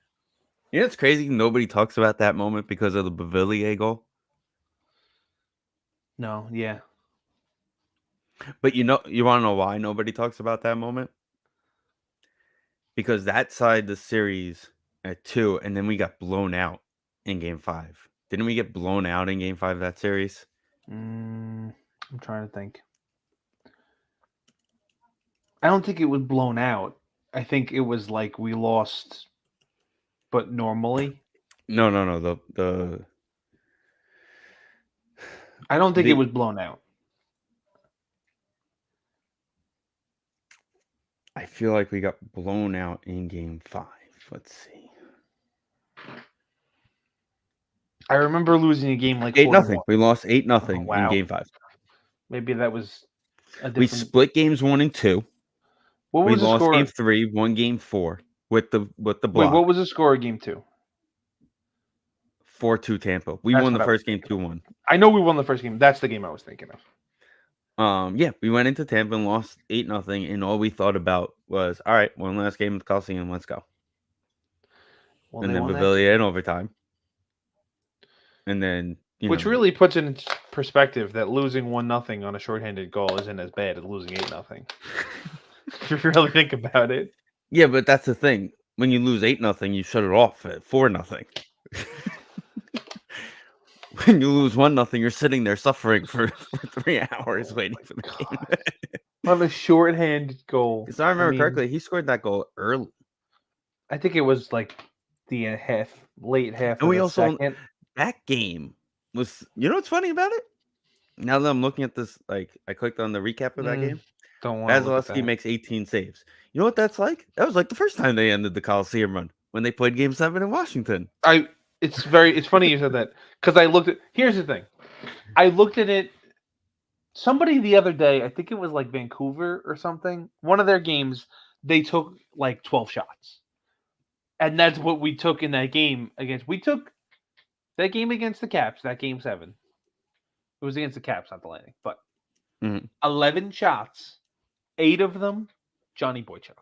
Yeah, it's crazy. Nobody talks about that moment because of the Bavillier goal. No, yeah. But you want to know why nobody talks about that moment? Because that side the series at 2, and then we got blown out in Game 5. Didn't we get blown out in Game 5 of that series? I'm trying to think. I don't think it was blown out. I think it was like we lost, but normally. No. I don't think it was blown out. I feel like we got blown out in Game 5. Let's see. I remember losing a game like 8-0. We lost 8-0 in Game 5. Maybe that was a different. We split games 1 and 2. What was we the lost score? Game 3, won Game 4 with the block. Wait, what was the score of Game 2? 4-2 Tampa. We won the first game 2-1. I know we won the first game. That's the game I was thinking of. Yeah, we went into Tampa and lost 8-0, and all we thought about was, all right, one last game at the Coliseum, let's go. Well, and then Bavillier in overtime. And then, which really puts it in perspective that losing 1-0 on a shorthanded goal isn't as bad as losing 8-0. If you really think about it. Yeah, but that's the thing. When you lose 8-0, you shut it off at 4-0. When you lose 1-0, you're sitting there suffering for 3 hours waiting for the game. On a shorthanded goal. If I remember correctly, he scored that goal early. I think it was like the late half. And we also that game was. You know what's funny about it? Now that I'm looking at this, like I clicked on the recap of that game. Don't want to look at that. makes 18 saves. You know what that's like? That was like the first time they ended the Coliseum run when they played Game 7 in Washington. It's funny you said that because I looked at. Here's the thing, I looked at it. Somebody the other day, I think it was like Vancouver or something. One of their games, they took like 12 shots, and that's what we took in that game against. We took that game against the Caps. That Game 7. It was against the Caps, not the Lightning, but 11 shots, 8 of them, Johnny Boychuk.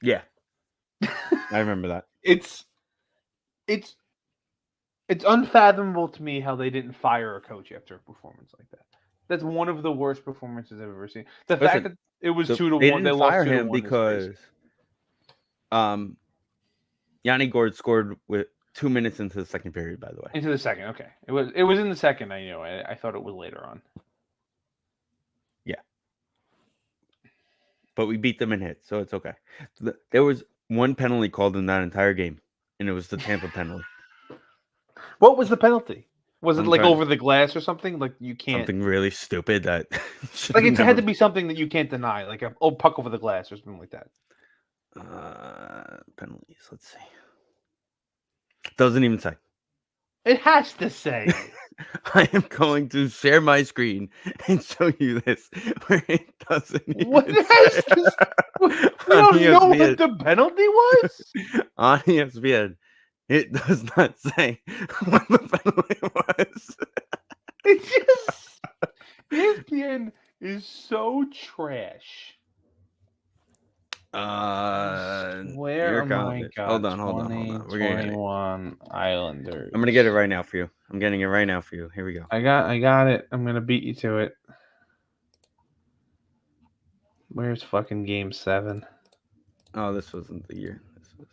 Yeah, I remember that. It's unfathomable to me how they didn't fire a coach after a performance like that. That's one of the worst performances I've ever seen. The fact that it was 2-1, they didn't fire him because Yanni Gord scored with 2 minutes into the second period. By the way, into the second. Okay, it was in the second. I know. I thought it was later on. Yeah, but we beat them in hits, so it's okay. There was one penalty called in that entire game, and it was the Tampa penalty. What was the penalty? Was it I'm like trying over the glass or something? Like you can't. something really stupid that should Like have it had never. to be something that you can't deny, like a puck over the glass or something like that. Penalties. Let's see. Doesn't even say. It has to say. I am going to share my screen and show you this where it doesn't What even has say. this? We On don't know what ESPN. the penalty was. On ESPN, it does not say what the penalty was. It just ESPN is so trash. Where? Your Oh my college. god! Hold on. We're gonna get it. 2021 Islanders. I'm gonna get it right now for you. I'm getting it right now for you. Here we go. I got it. I'm gonna beat you to it. Where's fucking game 7? Oh, this wasn't the year. This was.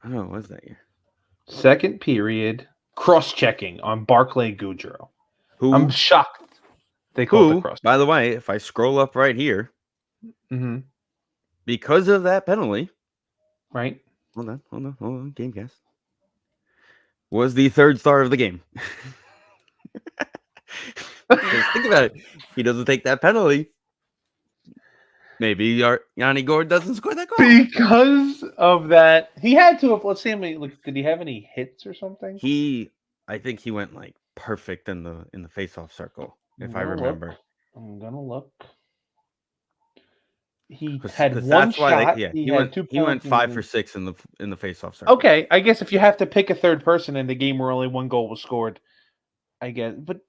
Oh, it was that year. Second period. Cross-checking on Barclay Goodrow. I'm Who? shocked they called the Who? cross. By the way, if I scroll up right here, Mm-hmm. because of that penalty. Right. Hold on. Gamecast was the third star of the game. Think about it. He doesn't take that penalty. Maybe Yanni Gord doesn't score that goal. Because of that, he had to have. Let's see how many. Like, did he have any hits or something? I think he went like perfect in the face-off circle, if I I'm gonna remember. look. I'm gonna look. He 'Cause had one that's why shot. he had went 2 he went penalties 5 for and- 6 in the face-off circle. Okay, I guess if you have to pick a third person in the game where only one goal was scored, I guess. But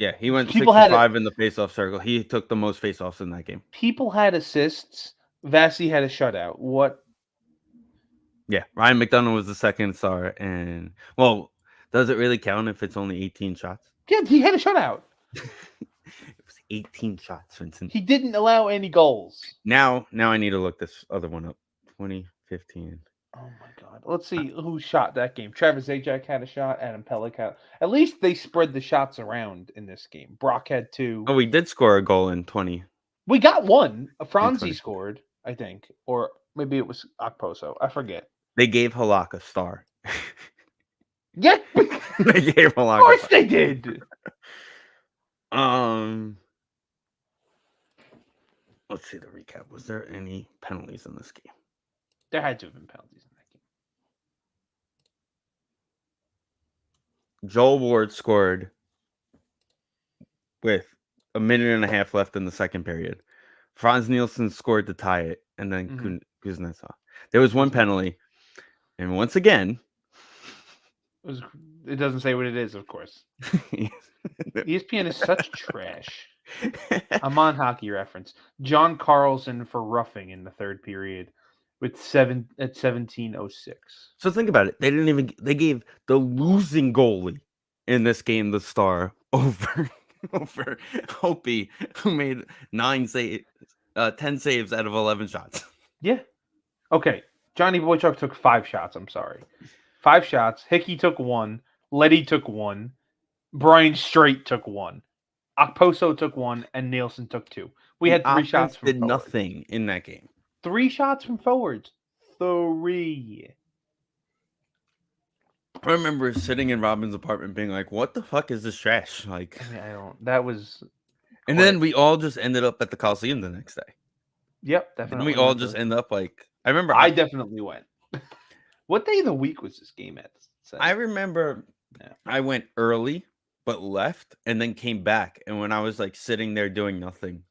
Yeah, he went 6 people for had 5 in the face-off circle. He took the most face-offs in that game. people had assists. Vasi had a shutout. What? Yeah, Ryan McDonough was the second star, and well, does it really count if it's only 18 shots? Yeah, he had a shutout. It was 18 shots, Vincent. He didn't allow any goals. Now I need to look this other one up. 2015. Oh my god. Let's see who shot that game. Travis Zajac had a shot. Adam Pellick had. At least they spread the shots around in this game. Brock had 2. Oh, we did score a goal in 20. We got one. Franzi 20. scored, I think, or maybe it was Akposo. I forget. They gave Halak a star. Yeah, They gave Halak of course they did. Let's see the recap. Was there any penalties in this game? There had to have been penalties in that game. Joel Ward scored with a minute and a half left in the second period. Franz Nielsen scored to tie it, and then Kuznetsov. There was one penalty, and once again, It doesn't say what it is, of course. ESPN is such trash. I'm on Hockey Reference. John Carlson for roughing in the third period with 17:06. So think about it. They gave the losing goalie in this game the star over Hopi, who made 10 saves out of 11 shots. Yeah. Okay. Johnny Boychuk took 5 shots. I'm sorry. 5 shots. Hickey took 1. Letty took 1. Brian Straight took 1. Akposo took 1, and Nielsen took 2. We had 3 shots from did forwards. nothing in that game. 3 shots from forwards. 3. I remember sitting in Robin's apartment being like, what the fuck is this trash? Like, I mean, I don't. That was. and then we all just ended up at the Coliseum the next day. Yep, Didn't definitely. we all just end up like, I remember I definitely went. What day of the week was this game at? I remember I went early but left and then came back, and when I was like sitting there doing nothing,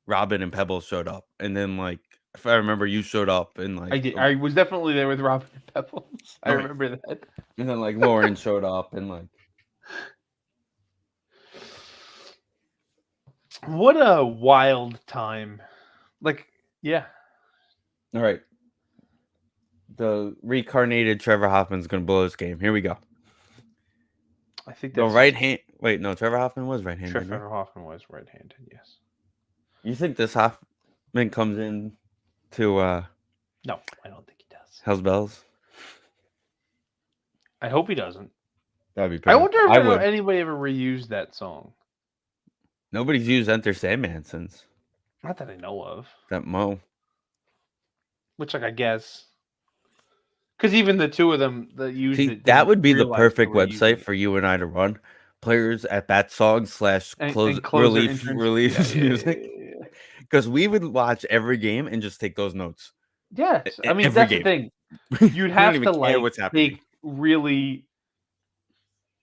Robin and Pebbles showed up, and then like if I remember, you showed up and like I did. I was definitely there with Robin and Pebbles. I remember that. And then like Lauren showed up and like. What a wild time! Like, yeah. All right. The reincarnated Trevor Hoffman's gonna blow this game. Here we go. I think The that's right hand. Wait, no, Trevor Hoffman was right-handed. Trevor Hoffman was right-handed. Yes. You think this Hoffman comes in to No, I don't think he does. Hell's Bells? I hope he doesn't. That'd be. I wonder if would. anybody ever reused that song. Nobody's used Enter Sandman since Not that I know of. that Mo. which, like, I guess, because even the two of them that used See, it that didn't would be the realize they perfect were using website it. for you and I to run. Players at bat songs slash close And closer relief interns. Yeah, relief yeah, yeah, music. yeah, yeah. Because we would watch every game and just take those notes. Yes, I mean, Every that's the game. thing. We You'd don't have even to, care like, what's happening. take really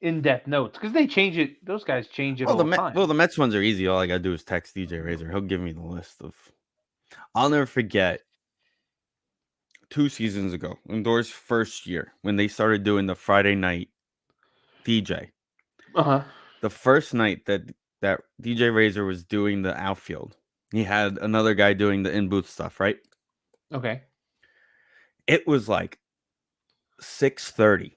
in-depth notes because they change it. Those guys change it Well, all the time. the Mets ones are easy. All I gotta do is text DJ Razor. He'll give me the list of. I'll never forget 2 seasons ago, Lindor's first year, when they started doing the Friday night DJ. Uh-huh. The first night that DJ Razor was doing the outfield, he had another guy doing the in booth stuff. Right? Okay. It was like 6:30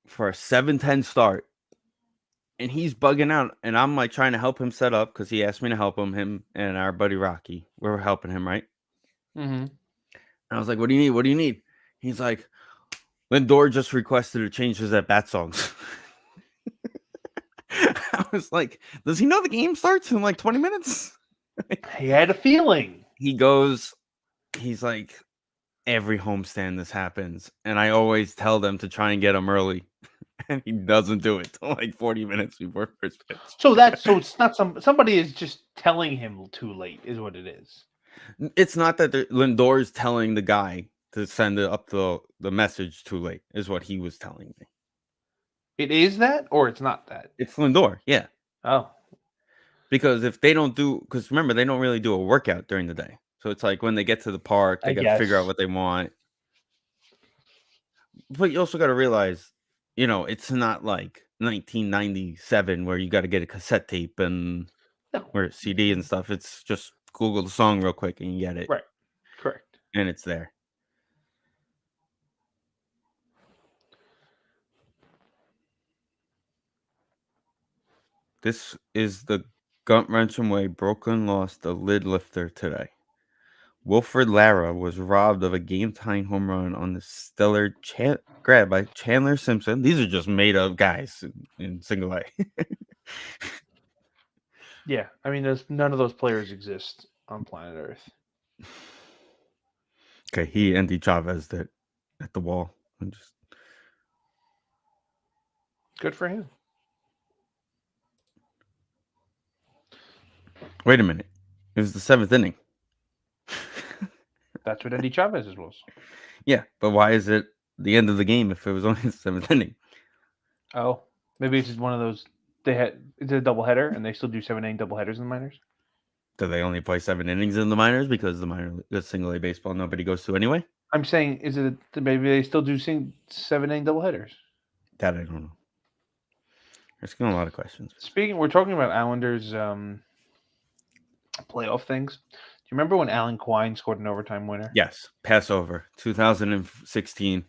for a 7:10 start, and he's bugging out, and I'm like trying to help him set up because he asked me to help him. Him and our buddy Rocky, we were helping him, right? Mhm. And I was like, "What do you need? What do you need?" He's like, "Lindor just requested to change his at bat songs." I was like, "Does he know the game starts in like 20 minutes?" He had a feeling. He goes, he's like, "Every homestand this happens, and I always tell them to try and get him early." And he doesn't do it till like 40 minutes before first pitch. So it's not somebody is just telling him too late is what it is. It's not that Lindor's telling the guy to send it up the message too late, is what he was telling me. It is that or it's not that. It's Lindor, yeah. Oh, Because if they don't do, because remember, they don't really do a workout during the day. So it's like when they get to the park, they I got to figure out guess. what they want. But you also got to realize, it's not like 1997 where you got to get a cassette tape and No. or a CD and stuff. It's just Google the song real quick and you get it, Right. Correct. and it's there. This is the gut wrenching way Brooklyn lost the lid lifter today. Wilfred Lara was robbed of a game-tying home run on the stellar grab by Chandler Simpson. These are just made-up guys in single A. Yeah. I mean, none of those players exist on planet Earth. Okay, he Andy Chavez did at the wall. And just Good for him. wait a minute. It was the seventh inning. That's what Eddie Chavez was. Yeah, but why is it the end of the game if it was only the seventh inning? Oh, maybe it's just one of those. It's a doubleheader, and they still do 7 inning doubleheaders in the minors. Do they only play 7 innings in the minors because the single A baseball nobody goes to anyway? I'm saying, is it maybe they still do 7 inning doubleheaders? That I don't know. There's a lot of questions. We're talking about Islanders playoff things. Do you remember when Alan Quine scored an overtime winner? Yes, Passover 2016.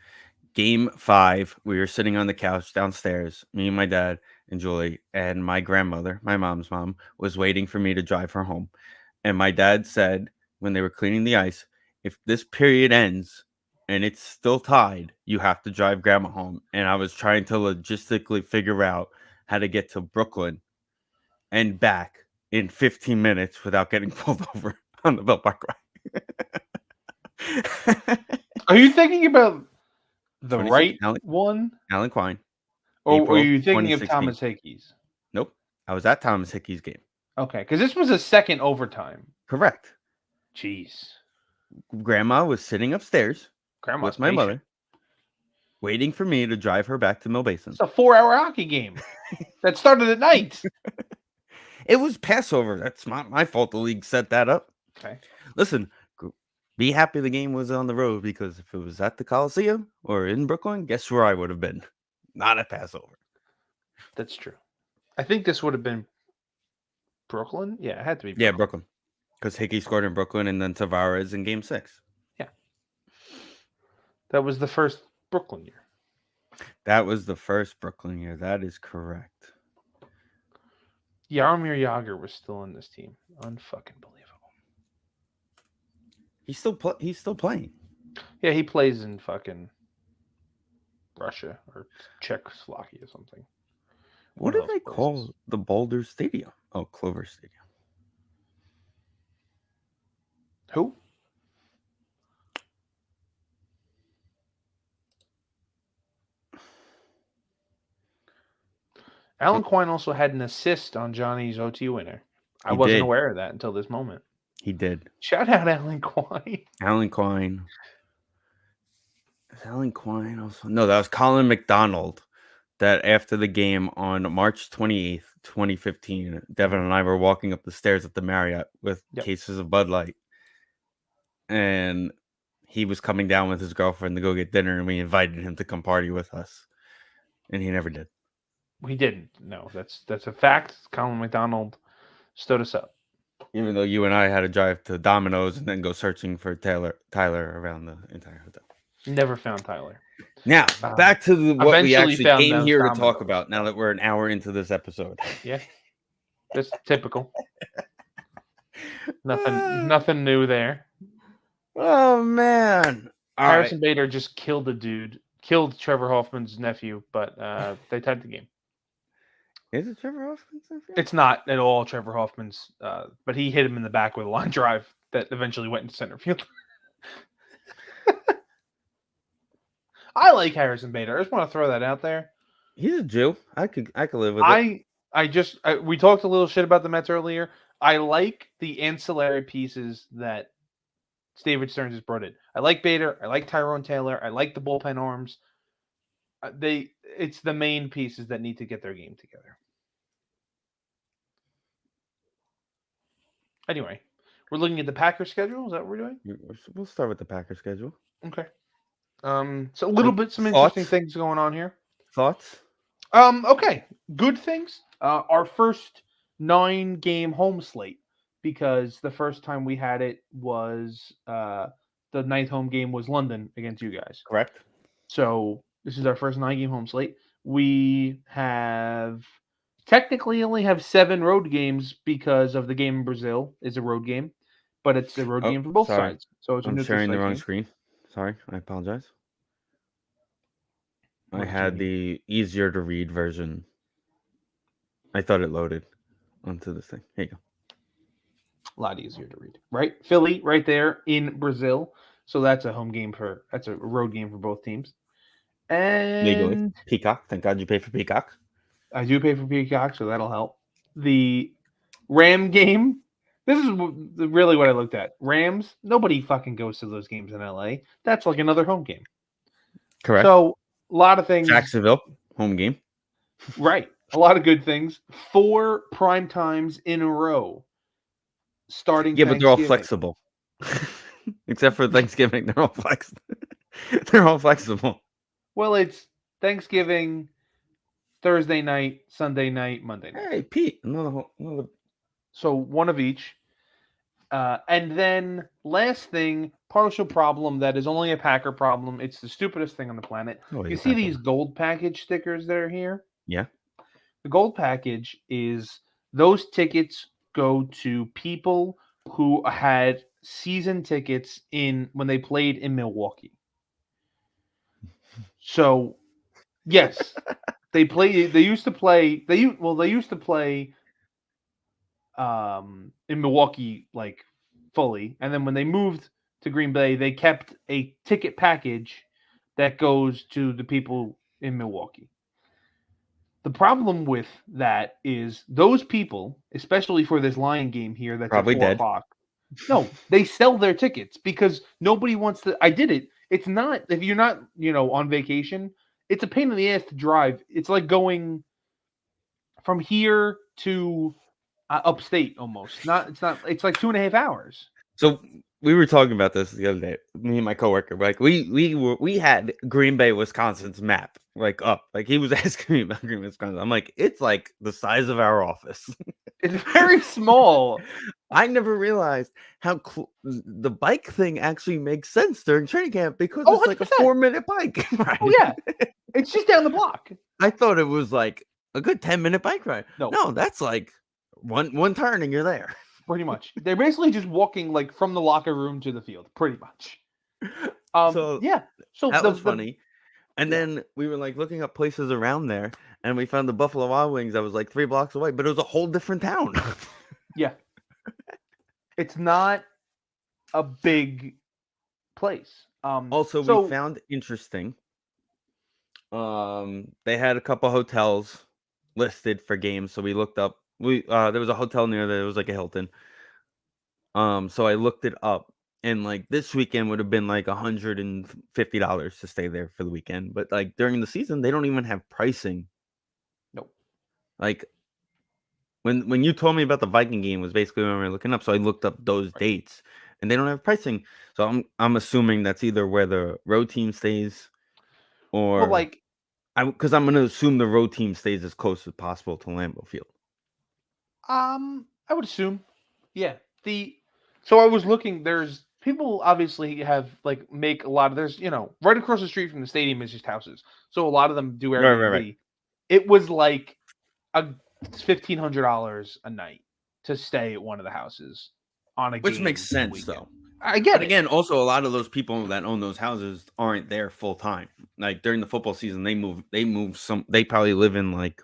Game 5, we were sitting on the couch downstairs, me and my dad and Julie, and my grandmother, my mom's mom, was waiting for me to drive her home. And my dad said, when they were cleaning the ice, if this period ends and it's still tied, you have to drive grandma home. And I was trying to logistically figure out how to get to Brooklyn and back in 15 minutes without getting pulled over on the Belt Parkway. Are you thinking about the 26 right one, Alan Quine. or were April you thinking of 2016. Thomas Hickey's? Nope. I was at Thomas Hickey's game. Okay, because this was a second overtime. Correct. Jeez, Grandma was sitting upstairs Grandma's with my patient. mother, waiting for me to drive her back to Mill Basin. It's a 4-hour hockey game that started at night. It was Passover. That's not my fault the league set that up. Okay. Listen, be happy the game was on the road, because if it was at the Coliseum or in Brooklyn, guess where I would have been? Not at Passover. That's true. I think this would have been Brooklyn. Yeah, it had to be. Yeah, Brooklyn. Because Hickey scored in Brooklyn and then Tavares in Game 6. Yeah. That was the first Brooklyn year. That was the first Brooklyn year. That is correct. Jaromir Jagr was still in this team. Unfucking believable. He's still playing. Yeah, he plays in fucking Russia or Czechoslovakia or something. What did they call the Boulder Stadium? Oh, Clover Stadium. Who? Alan Quine also had an assist on Johnny's OT winner. I He wasn't did. aware of that until this moment. He did. Shout out Alan Quine. Alan Quine. Is Alan Quine also? No, that was Colin McDonald. That after the game on March 28th, 2015, Devin and I were walking up the stairs at the Marriott with Yep. cases of Bud Light. And he was coming down with his girlfriend to go get dinner, and we invited him to come party with us. And he never did. We didn't. No, that's a fact. Colin McDonald stood us up. Even though you and I had to drive to Domino's and then go searching for Tyler around the entire hotel. Never found Tyler. Now, back to what we eventually actually found came those here to talk Domino's. about now that we're an hour into this episode. Yeah. That's typical. Nothing new there. Oh, man. Harrison Bader just killed a dude. Killed Trevor Hoffman's nephew, but they tied the game. Is it Trevor Hoffman's nephew? It's not at all Trevor Hoffman's, but he hit him in the back with a line drive that eventually went into center field. I like Harrison Bader. I just want to throw that out there. He's a Jew. I could live with it. We talked a little shit about the Mets earlier. I like the ancillary pieces that David Stearns has brought in. I like Bader. I like Tyrone Taylor. I like the bullpen arms. It's the main pieces that need to get their game together. Anyway, we're looking at the Packers schedule. Is that what we're doing? We'll start with the Packers schedule. Okay. So a little bit some interesting things going on here. Thoughts? Okay. Good things. Our first 9-game home slate, because the first time we had it was the 9th home game was London against you guys. Correct. So this is our first 9-game home slate. We technically only have 7 road games because of the game in Brazil is a road game, but it's a road game for both sides. So it's I'm sharing the wrong screen. Sorry, I apologize. I had the easier to read version. I thought it loaded onto this thing. Here you go. A lot easier to read, right? Philly, right there in Brazil. So that's a road game for both teams. And legally, Peacock. Thank God you pay for Peacock. I do pay for Peacock, so that'll help. The Ram game. This is really what I looked at. Rams. Nobody fucking goes to those games in LA. That's like another home game. Correct. So a lot of things. Jacksonville home game. Right. A lot of good things. 4 prime times in a row. Starting. Yeah, but they're all flexible. Except for Thanksgiving, they're all flexible. They're all flexible. Well, it's Thanksgiving, Thursday night, Sunday night, Monday night. Hey, Pete, another. So one of each. And then last thing, partial problem that is only a Packer problem. It's the stupidest thing on the planet. You see these gold package stickers that are here? Yeah. The gold package is those tickets go to people who had season tickets when they played in Milwaukee. So, yes, they used to play in Milwaukee like fully, and then when they moved to Green Bay, they kept a ticket package that goes to the people in Milwaukee. The problem with that is those people, especially for this Lion game here, that's probably at 4 o'clock. No, they sell their tickets because nobody wants to. I did it. It's not, if you're not, on vacation, it's a pain in the ass to drive. It's like going from here to upstate almost. It's like 2.5 hours. So we were talking about this the other day. Me and my coworker, like we had Green Bay, Wisconsin's map like up. Like he was asking me about Green Bay, Wisconsin. I'm like, it's like the size of our office. It's very small. I never realized how the bike thing actually makes sense during training camp because it's 100%. Like a 4-minute bike ride. Oh yeah, it's just down the block. I thought it was like a good 10-minute bike ride. No, that's like one turn and you're there. Pretty much. They're basically just walking like from the locker room to the field. Pretty much. So that was funny. And then we were like looking up places around there, and we found the Buffalo Wild Wings that was like 3 blocks away, but it was a whole different town. Yeah. It's not a big place. Also, we found interesting. They had a couple hotels listed for games. So we looked up. There was a hotel near there. It was like a Hilton. So I looked it up, and like this weekend would have been like $150 to stay there for the weekend. But like during the season, they don't even have pricing. Nope. Like when you told me about the Viking game was basically when we were looking up. So I looked up those Right. dates, and they don't have pricing. So I'm assuming that's either where the road team stays, Well, or like, because I'm gonna assume the road team stays as close as possible to Lambeau Field. I would assume, yeah. The So I was looking. There's people obviously have like make a lot of. There's right across the street from the stadium is just houses. So a lot of them do Right, right, right. Airbnb. It was like a $1,500 a night to stay at one of the houses on a Which makes game sense weekend. though. I But get it. again, also a lot of those people that own those houses aren't there full time. Like during the football season, they move some. They probably live in like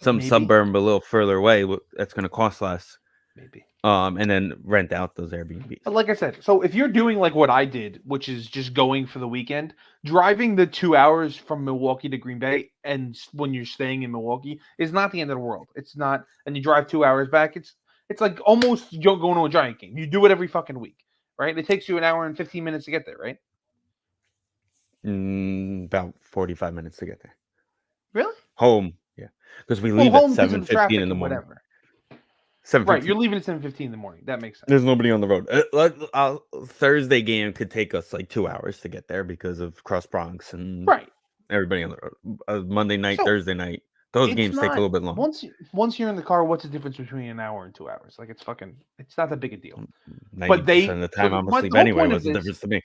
some Maybe, suburb a little further away. That's going to cost less. maybe. And then rent out those Airbnbs. But like I said, so if you're doing like what I did, which is just going for the weekend, driving the 2 hours from Milwaukee to Green Bay, and when you're staying in Milwaukee, is not the end of the world. It's not, and you drive 2 hours back. It's like almost going to a Giant game. You do it every fucking week, right? It takes you an hour and 15 minutes to get there, right? About 45 minutes to get there. Really? Home, yeah, because we Well, leave at home because of the 7:15 in traffic the and morning. whatever. Right, 7:15. you're leaving at 7:15 in the morning. That makes sense. There's nobody on the road. Thursday game could take us like 2 hours to get there because of Cross Bronx and Right. everybody on the road. Monday night, So Thursday night, those it's games take a not little bit longer. once you're in the car. What's the difference between an hour and 2 hours? Like it's not that big a deal. But 90% of the time, I'm asleep the whole anyway. point of What's the this difference to me?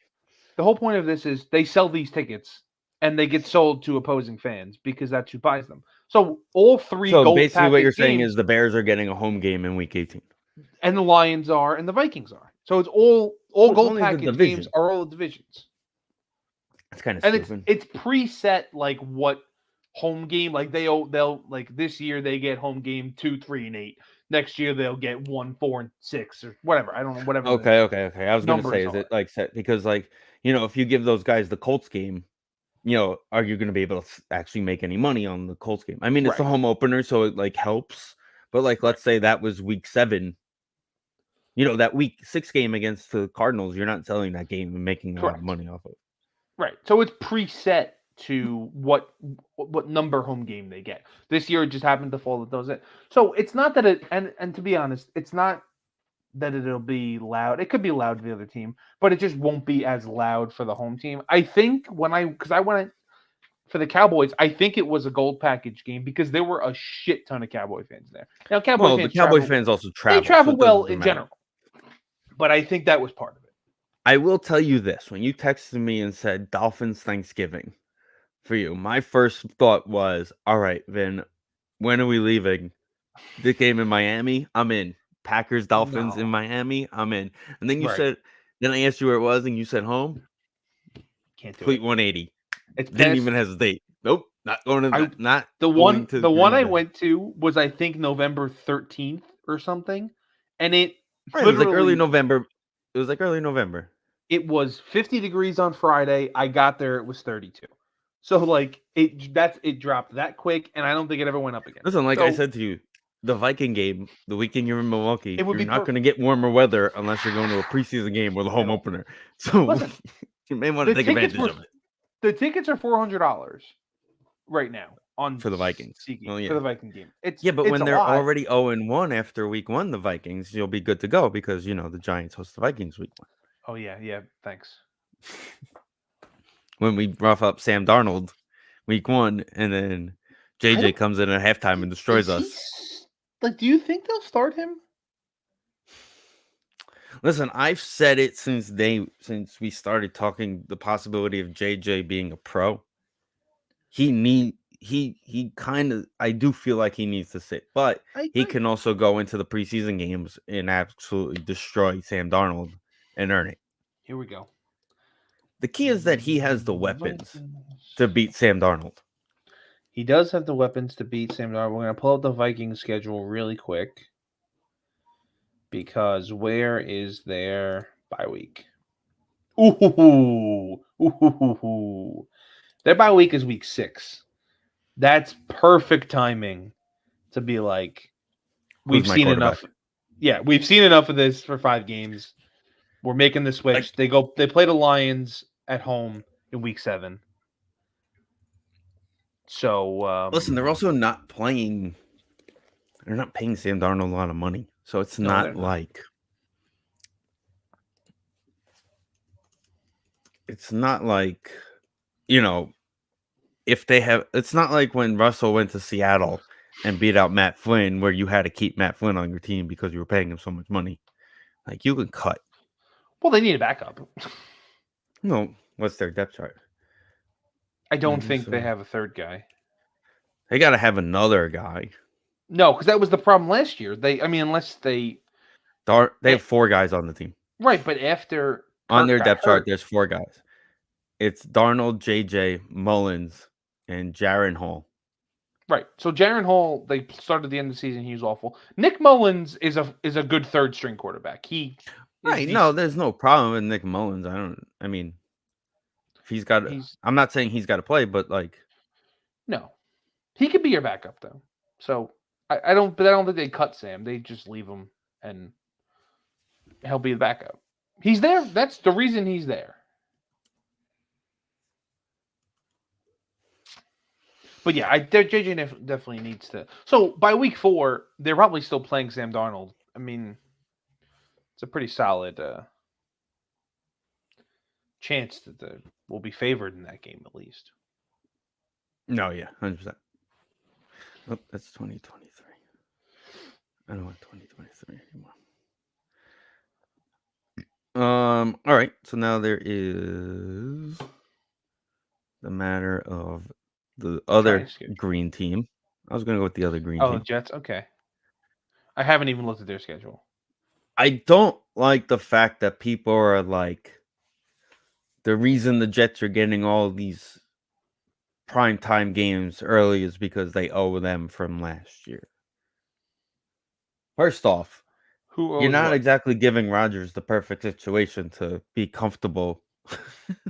the whole point of this is they sell these tickets and they get sold to opposing fans because that's who buys them. So all three So gold basically, what you're package saying is games, the Bears are getting a home game in Week 18. and the Lions are and the Vikings are. So it's all Well, it's gold only the package games division. are all the divisions. That's kind of And stupid. it's preset like what home game like they'll like this year they get home game 2, 3, and 8. Next year they'll get 1, 4, and 6 or whatever. I don't know whatever the Okay. I was gonna say, numbers is are. it like set because like if you give those guys the Colts game, are you gonna be able to actually make any money on the Colts game? I mean, it's the Right, home opener, so it like helps. But like, right, let's say that was Week 7. That Week 6 game against the Cardinals, you're not selling that game and making a lot of correct. money off of it. Right. So it's preset to what number home game they get. This year it just happened to fall that those in. So it's not that it and to be honest, it's not that it'll be loud. It could be loud for the other team, but it just won't be as loud for the home team. I think because I went for the Cowboys, I think it was a gold package game because there were a shit ton of Cowboy fans there. Now Cowboy Well, the fans Cowboy travel fans also they travel, so travel it well doesn't in matter. general. But I think that was part of it. I will tell you this: when you texted me and said Dolphins Thanksgiving for you, my first thought was, "All right, Vin, when are we leaving? The game in Miami, I'm in. Packers Dolphins in No. Miami, I'm in." And then Right. then I asked you where it was, and you said home. Can't do Complete it. 180. It's Didn't even past hesitate. Nope, not going to I that. Not the going one to the one Green I Bay. went to was I think November 13th or something, and Right, it was like early literally November. It was like early November. it was 50 degrees on Friday. I got there, it was 32. So like it dropped that quick, and I don't think it ever went up again. Listen, like I So said to you, the Viking game, the weekend you're in it Milwaukee, would you're be not going to perfect. get warmer weather unless you're going to a preseason game or the home At all. opener. So Listen, you may want to the take tickets advantage were of it the tickets are $400 right now on for the Vikings. SeatGeek Well, for yeah. the Viking game. Yeah, but It's when a they're lot. already 0-1 after week 1, the Vikings, you'll be good to go because, the Giants host the Vikings week 1. Oh yeah, thanks. When we rough up Sam Darnold week 1 and then I JJ don't comes in at halftime and destroys is he us. like do you think they'll start him? Listen, I've said it since we started talking the possibility of JJ being a pro. He kind of I do feel like he needs to sit, but I he agree. can also go into the preseason games and absolutely destroy Sam Darnold and earn it. Here we go. The key is that he has the weapons to Vikings. beat Sam Darnold. He does have the weapons to beat Sam Darnold. We're going to pull up the Vikings schedule really quick because where is their bye week? Ooh. Their bye week is week 6. That's perfect timing to be like, Who's we've my seen quarterback? enough. Yeah, we've seen enough of this for 5 games. We're making the switch. Like, They play the Lions at home in week 7. So listen, they're also not playing. They're not paying Sam Darnold a lot of money, so it's no, they're not not. like it's not like you know if they have. It's not like when Russell went to Seattle and beat out Matt Flynn, where you had to keep Matt Flynn on your team because you were paying him so much money. Like you can cut. Well, they need a backup. No, what's their depth chart? I don't think they So have a third guy. they got to have another guy. No, because that was the problem last year. I mean, unless they They eh, have 4 guys on the team. right, but after On Kirk their got depth chart, hurt, there's 4 guys. It's Darnold, JJ, Mullins, and Jaron Hall. right. So Jaron Hall, they started the end of the season. He was awful. Nick Mullins is a good third string quarterback. He is Right. No, decent. there's no problem with Nick Mullins. I mean, if he's got He's I'm not saying he's got to play, but like no, he could be your backup though. So I don't, but I don't think they cut Sam. They just leave him and he'll be the backup. He's there. That's the reason he's there. But yeah, JJ definitely needs to. So by week 4, they're probably still playing Sam Darnold. I mean, it's a pretty solid chance that they will be favored in that game at least. no, yeah, 100%. Oh, that's 2023. I don't want 2023 anymore. All right. So now there is the matter of the other green team. I was going to go with the other green Oh, the team. Jets. Okay, I haven't even looked at their schedule. I don't like the fact that people are like, the reason the Jets are getting all these primetime games early is because they owe them from last year. First off, Who you're owes not what? exactly giving Rodgers the perfect situation to be comfortable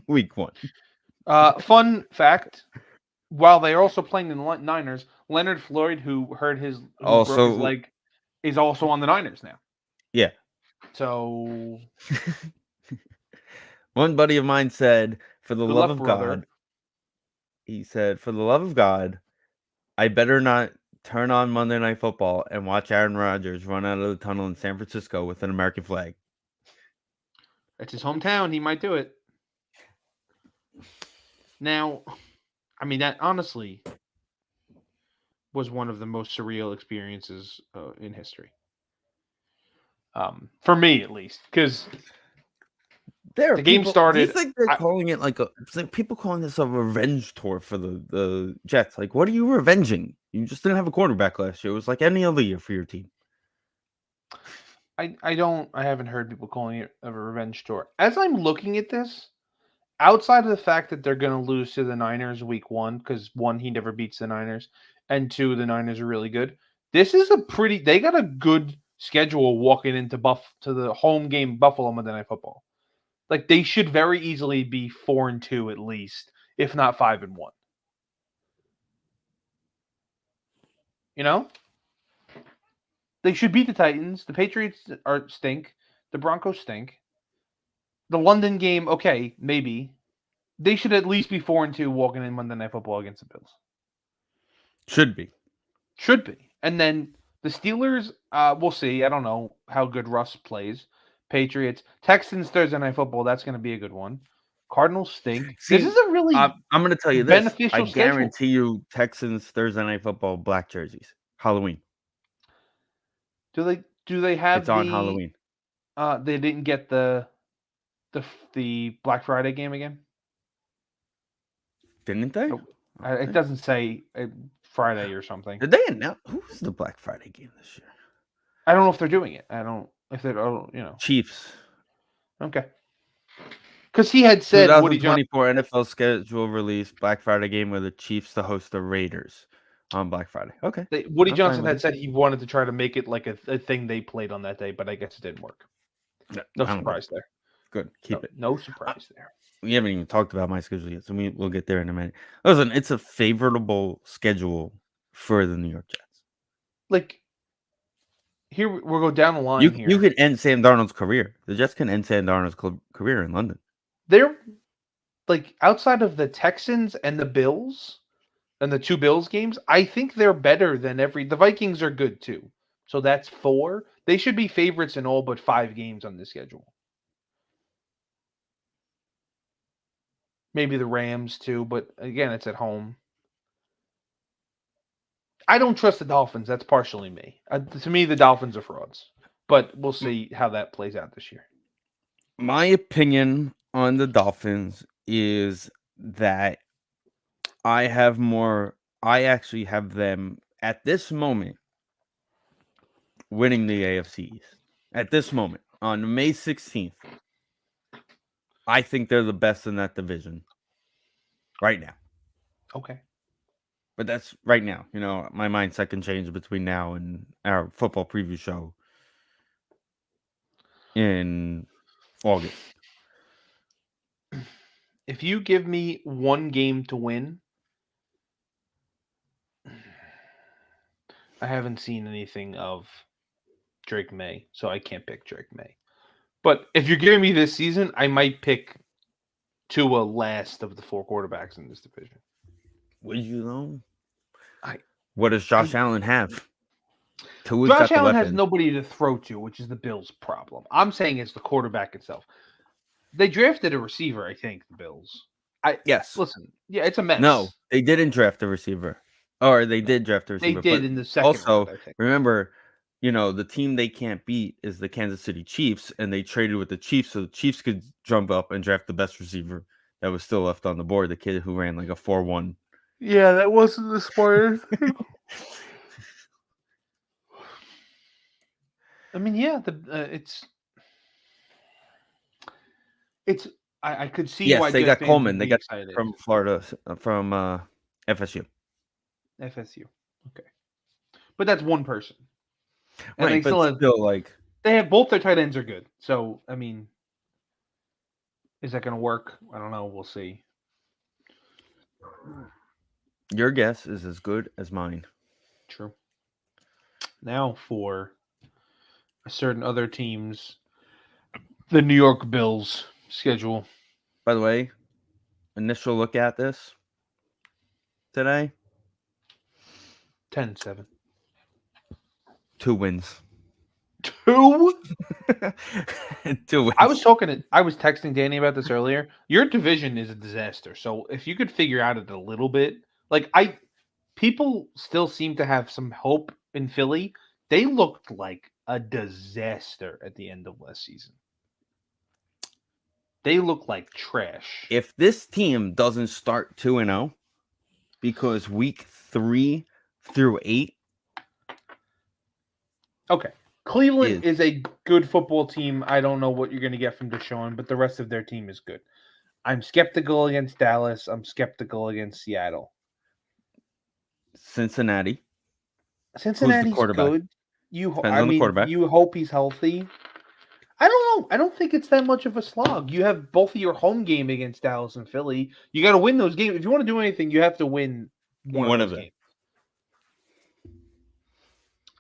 week 1. Fun fact: while they are also playing the Niners, Leonard Floyd, who broke his Also, leg, is also on the Niners now. yeah. So One buddy of mine said, for the good love luck, of brother. God, he said, for the love of God, I better not turn on Monday Night Football and watch Aaron Rodgers run out of the tunnel in San Francisco with an American flag. It's his hometown. He might do it. Now, I mean, that honestly was one of the most surreal experiences in history. For me, at least, because There are the game people. Do you started. think they're calling it like it's like people calling this a revenge tour for the Jets? Like, what are you revenging? You just didn't have a quarterback last year. It was like any other year for your team. I haven't heard people calling it a revenge tour. As I'm looking at this, outside of the fact that they're going to lose to the Niners week 1, because 1, he never beats the Niners, and 2, the Niners are really good. This is they got a good schedule walking into to the home game Buffalo Monday Night Football. Like they should very easily be 4-2 at least, if not 5-1. You know? They should beat the Titans. The Patriots stink. The Broncos stink. The London game, okay, maybe. They should at least be 4-2 walking in Monday Night Football against the Bills. Should be. Should be. And then the Steelers, we'll see. I don't know how good Russ plays. Patriots, Texans Thursday Night Football. That's going to be a good one. Cardinals stink. See, This is a really I'm going to tell you this. I beneficial schedule. guarantee you, Texans Thursday Night Football black jerseys, Halloween. Do they have It's on Halloween. They didn't get the Black Friday game again. Didn't they? It doesn't say Friday or something. Did they announce who was the Black Friday game this year? I don't know if they're doing it. I don't if they're Chiefs. Okay. Because he had said 2024 NFL schedule release Black Friday game with the Chiefs to host the Raiders on Black Friday. Okay. Woody Johnson had said he wanted to try to make it like a thing they played on that day, but I guess it didn't work. No surprise there. Good. Keep it. No surprise there. We haven't even talked about my schedule yet, so we'll get there in a minute. Listen, it's a favorable schedule for the New York Jets. like here we'll go down the line You here. could end Sam Darnold's career. The Jets can end Sam Darnold's career in London. They're like outside of the Texans and the Bills and the two Bills games, I think they're better than the Vikings are good too. So that's 4. They should be favorites in all but 5 games on the schedule. Maybe the Rams too, but again, it's at home. I don't trust the Dolphins. That's partially me. To me, the Dolphins are frauds. But we'll see how that plays out this year. My opinion on the Dolphins is that I actually have them at this moment winning the AFC East. At this moment, on May 16th, I think they're the best in that division right now. Okay. But that's right now. My mindset can change between now and our football preview show in August. If you give me one game to win, I haven't seen anything of Drake May, so I can't pick Drake May. But if you're giving me this season, I might pick Tua last of the 4 quarterbacks in this division. Would you know? I What does Josh Allen have? Tua's Josh got the Allen has weapons. nobody to throw to, which is the Bills' problem. I'm saying it's the quarterback itself. They drafted a receiver, I think, the Bills. Yes. Listen, yeah, it's a mess. No, they didn't draft a receiver. Or they did draft a They receiver. did But in the second also, round, I think. remember, the team they can't beat is the Kansas City Chiefs, and they traded with the Chiefs so the Chiefs could jump up and draft the best receiver that was still left on the board, the kid who ran like a 4.1. Yeah, that wasn't the smartest. I mean, yeah, it's. I could see Yes, why they Jet got fans Coleman. would They be got excited. from Florida, from FSU. FSU, okay, but that's one person, and they Right, but still have. still, like, They have both their tight ends are good. So I mean, is that going to work? I don't know. We'll see. your guess is as good as mine. True. Now for a certain other teams, the New York Bills schedule. By the way, initial look at this today, 10-7. 2 wins. 2? 2 wins. I was texting Danny about this earlier. Your division is a disaster. So if you could figure out it a little bit, people still seem to have some hope in Philly. They looked like a disaster at the end of last season. They look like trash. If this team doesn't start 2-0, because week 3 through 8, okay, Cleveland is a good football team. I don't know what you're going to get from Deshaun, but the rest of their team is good. I'm skeptical against Dallas. I'm skeptical against Seattle. Cincinnati's Good. Depends on the quarterback. You hope he's healthy. I don't know. I don't think it's that much of a slog. You have both of your home game against Dallas and Philly. You got to win those games. If you want to do anything, you have to win one of those games.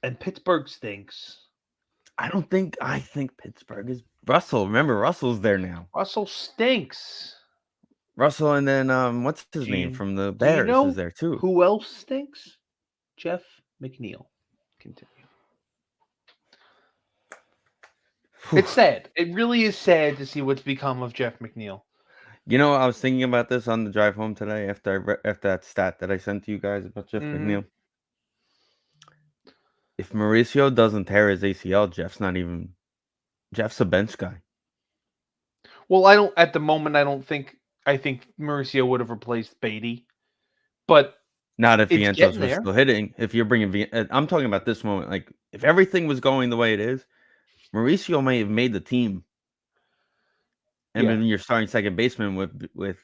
And Pittsburgh stinks. I think Pittsburgh is Russell. Remember, Russell's there now. Russell stinks. Russell, and then what's his name from the Bears is there too. Who else stinks? Jeff McNeil. Continue. It's sad. It really is sad to see what's become of Jeff McNeil. I was thinking about this on the drive home today after that stat that I sent to you guys about Jeff McNeil. If Mauricio doesn't tear his ACL, Jeff's a bench guy. Well, at the moment, I think Mauricio would have replaced Beatty, but not if Vientos was still hitting. If you're bringing I'm talking about this moment. Like, if everything was going the way it is, Mauricio may have made the team. And then you're starting second baseman with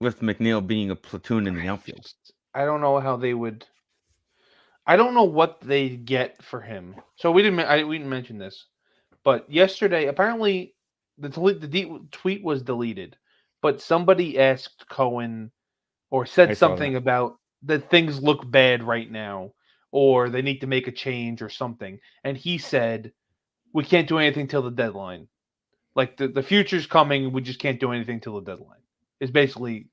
McNeil being a platoon in the outfield. I don't know how they would. I don't know what they get for him. So we didn't mention this, but yesterday apparently the tweet was deleted, but somebody asked Cohen or said something about that things look bad right now, or they need to make a change or something. And he said, "We can't do anything till the deadline. Like the future's coming, we just can't do anything till the deadline." Is basically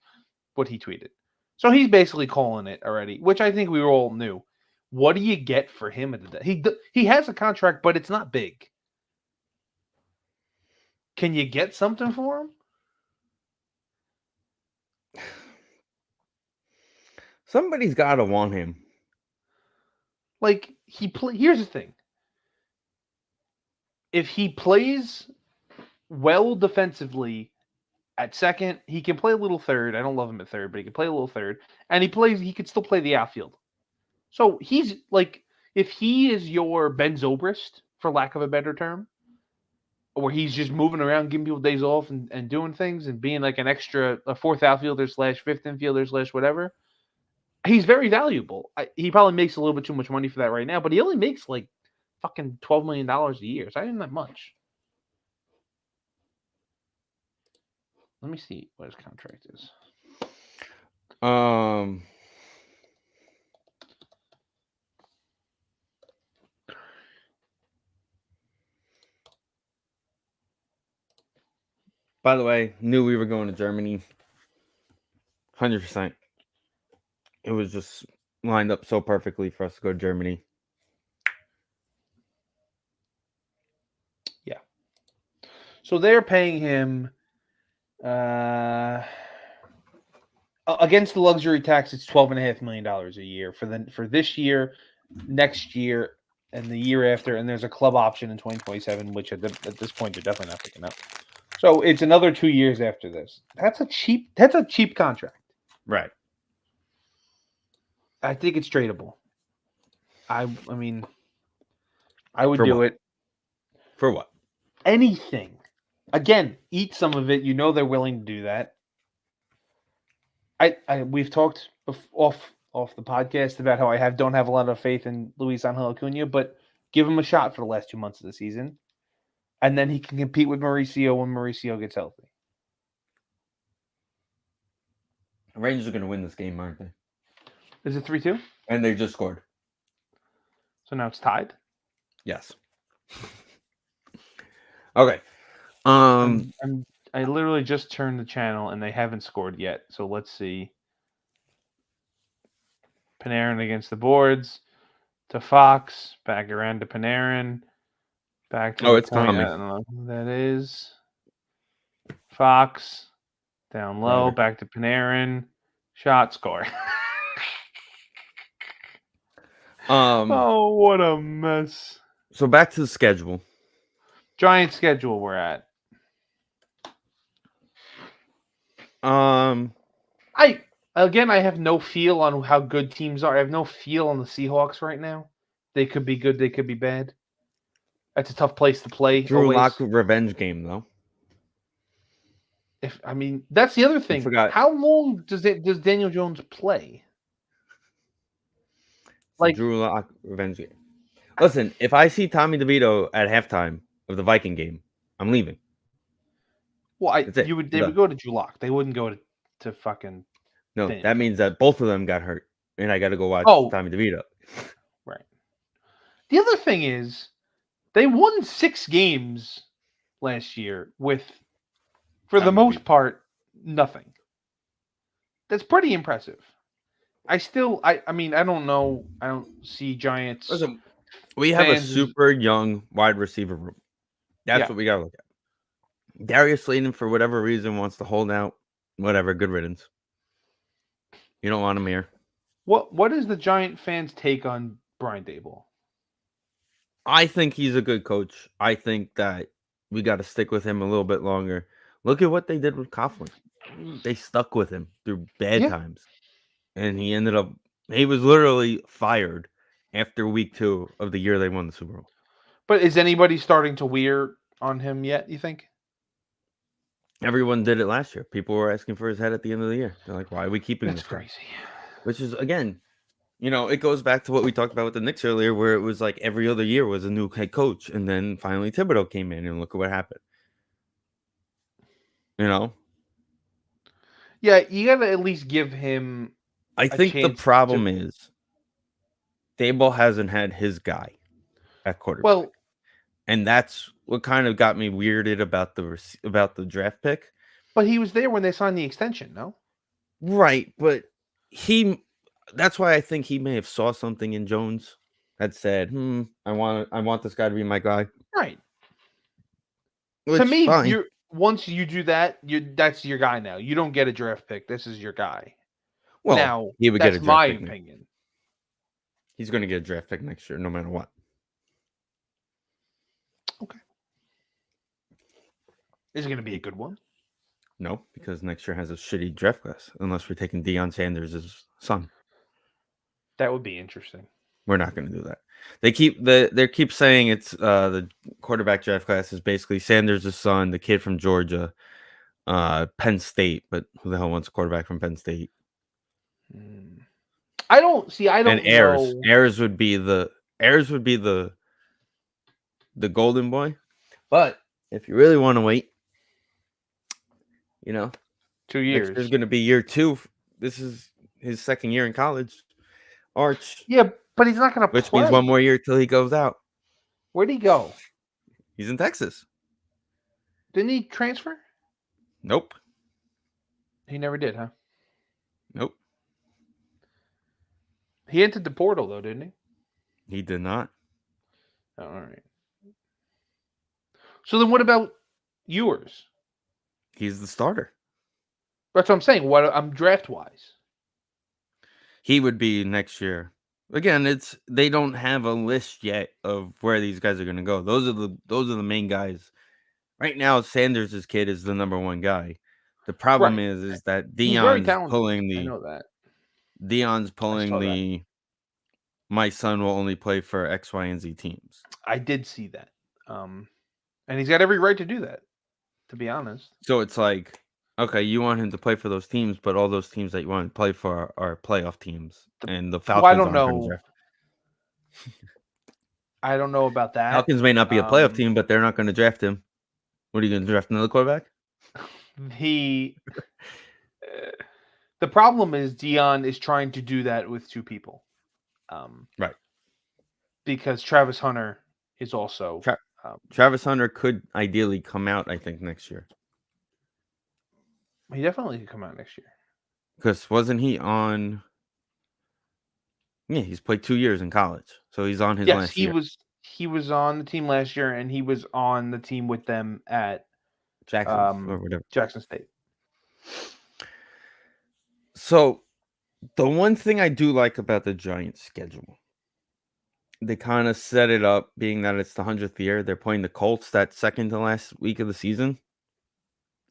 what he tweeted. So he's basically calling it already, which I think we all knew. What do you get for him at the he has a contract, but it's not big. Can you get something for him? Somebody's got to want him. Like here's the thing. If he plays well defensively at second, he can play a little third. I don't love him at third, but he can play a little third. And he could still play the outfield. So he's like, if he is your Ben Zobrist, for lack of a better term, where he's just moving around, giving people days off and doing things and being like a fourth outfielder / fifth infielder / whatever, he's very valuable. He probably makes a little bit too much money for that right now, but he only makes like fucking $12 million a year. So I didn't that much. Let me see what his contract is. By the way, knew we were going to Germany. 100%. It was just lined up so perfectly for us to go to Germany. Yeah. So they're paying him against the luxury tax. It's $12.5 million a year for this year, next year, and the year after. And there's a club option in 2027, which at this point they're definitely not picking up. So it's another 2 years after this. That's a cheap contract. Right. I think it's tradable. I mean, I would For do what? it. For what? Anything. Again, eat some of it. You know they're willing to do that. We've talked off the podcast about how I don't have a lot of faith in Luis Angel Acuna, but give him a shot for the last 2 months of the season, and then he can compete with Mauricio when Mauricio gets healthy. The Rangers are going to win this game, aren't they? Is it 3-2? And they just scored. So now it's tied? Yes. Okay. I literally just turned the channel and they haven't scored yet. So let's see. Panarin against the boards to Fox, back around to Panarin, back to the it's point. coming. I don't know who that is. Fox down low, Whatever. back to Panarin, shot, score. Oh, what a mess. So back to the schedule. Giant schedule we're at. I have no feel on how good teams are. I have no feel on the Seahawks right now. They could be good, they could be bad. That's a tough place to play. Drew Lock revenge game though. That's the other thing. forgot. How long does Daniel Jones play? Like Drew Lock revenge game. Listen, if I see Tommy DeVito at halftime of the Viking game, I'm leaving. Well, they would go to Drew Lock. They wouldn't go to fucking. No, that means that both of them got hurt, and I got to go watch Tommy DeVito. Right. The other thing is, they won 6 games last year with, for the most part, nothing. That's pretty impressive. I don't know. I don't see Giants. Listen, we have a super young wide receiver room. That's what we got to look at. Darius Slayton, for whatever reason, wants to hold out. Whatever, good riddance. You don't want him here. What is the Giant fans' take on Brian Daboll? I think he's a good coach. I think that we got to stick with him a little bit longer. Look at what they did with Coughlin. They stuck with him through bad times. And he was literally fired after week 2 of the year they won the Super Bowl. But is anybody starting to weir on him yet, you think? Everyone did it last year. People were asking for his head at the end of the year. They're like, why are we keeping this guy? That's crazy. Which is, again, it goes back to what we talked about with the Knicks earlier, where it was like every other year was a new head coach. And then finally Thibodeau came in and look at what happened. Yeah, you got to at least give him I a think the chance problem to. is Daboll hasn't had his guy at quarterback, Well, and that's what kind of got me weirded about about the draft pick. but he was there when they signed the extension, no? Right, but he that's why I think he may have saw something in Jones that said, I want this guy to be my guy, Right. To which me, fine. you're once you do that, that's your guy now. You don't get a draft pick. This is your guy. Well, Now, he would get a that's my draft pick next. opinion. He's going to get a draft pick next year, no matter what. Okay. Is it going to be a good one? No, because next year has a shitty draft class, unless we're taking Deion Sanders' son. That would be interesting. We're not going to do that. They keep saying it's the quarterback draft class is basically Sanders' son, the kid from Georgia, Penn State. But who the hell wants a quarterback from Penn State? I don't see. I And don't know. Ayers would be the golden boy. But if you really want to wait, 2 next years. year's going to be year 2. This is his second year in college. Arch. Yeah, but he's not going to Which play. means one more year till he goes out. Where'd he go? He's in Texas. Didn't he transfer? Nope. He never did, huh? Nope. He entered the portal though, didn't he? He did not. Oh, all right. So then, what about yours? He's the starter. That's what I'm saying. What I'm draft wise. He would be next year. Again, they don't have a list yet of where these guys are going to go. Those are the main guys. Right now, Sanders' kid is the number one guy. The problem Right. is that He's very Deion's talented. pulling I know that. Deion's I pulling saw that. the my son will only play for X, Y, and Z teams. I did see that. And he's got every right to do that, to be honest. So it's like, okay, you want him to play for those teams, but all those teams that you want to play for are playoff teams, and the Falcons I don't aren't going to know. draft. I don't know about that. Falcons may not be a playoff team, but they're not going to draft him. What are you going to draft another quarterback? The problem is Deion is trying to do that with 2 people. Right. Because Travis Hunter is also Travis Hunter could ideally come out, I think, next year. He definitely could come out next year. Because wasn't he on? Yeah, he's played 2 years in college, so he's on his last year. He was on the team last year, and he was on the team with them at Jackson or whatever. Jackson State. So, the one thing I do like about the Giants' schedule, they kind of set it up, being that it's the 100th year. They're playing the Colts that second to last week of the season.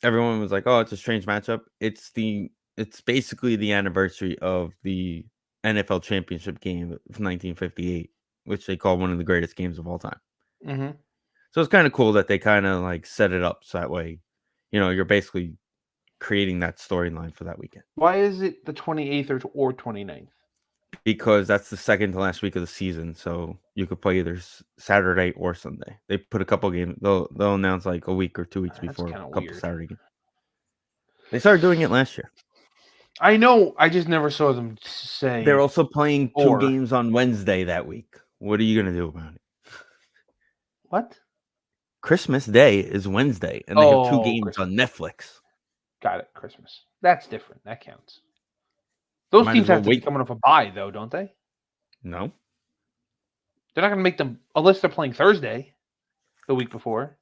Everyone was like, "Oh, it's a strange matchup." It's basically the anniversary of the NFL championship game of 1958, which they call one of the greatest games of all time. Mm-hmm. So it's kind of cool that they kind of like set it up so that way, you're basically creating that storyline for that weekend. Why is it the 28th or 29th? Because that's the second to last week of the season, so you could play either Saturday or Sunday. They put a couple games. They'll announce like a week or 2 weeks before a couple weird. Saturday games. They started doing it last year. I know. I just never saw them say. They're also playing 2 games on Wednesday that week. What are you gonna do about it? What? Christmas Day is Wednesday, and they have 2 games on Netflix. Got it. Christmas. That's different. That counts. Those teams have to be coming off a bye, though, don't they? No. They're not going to make them, unless they're playing Thursday the week before.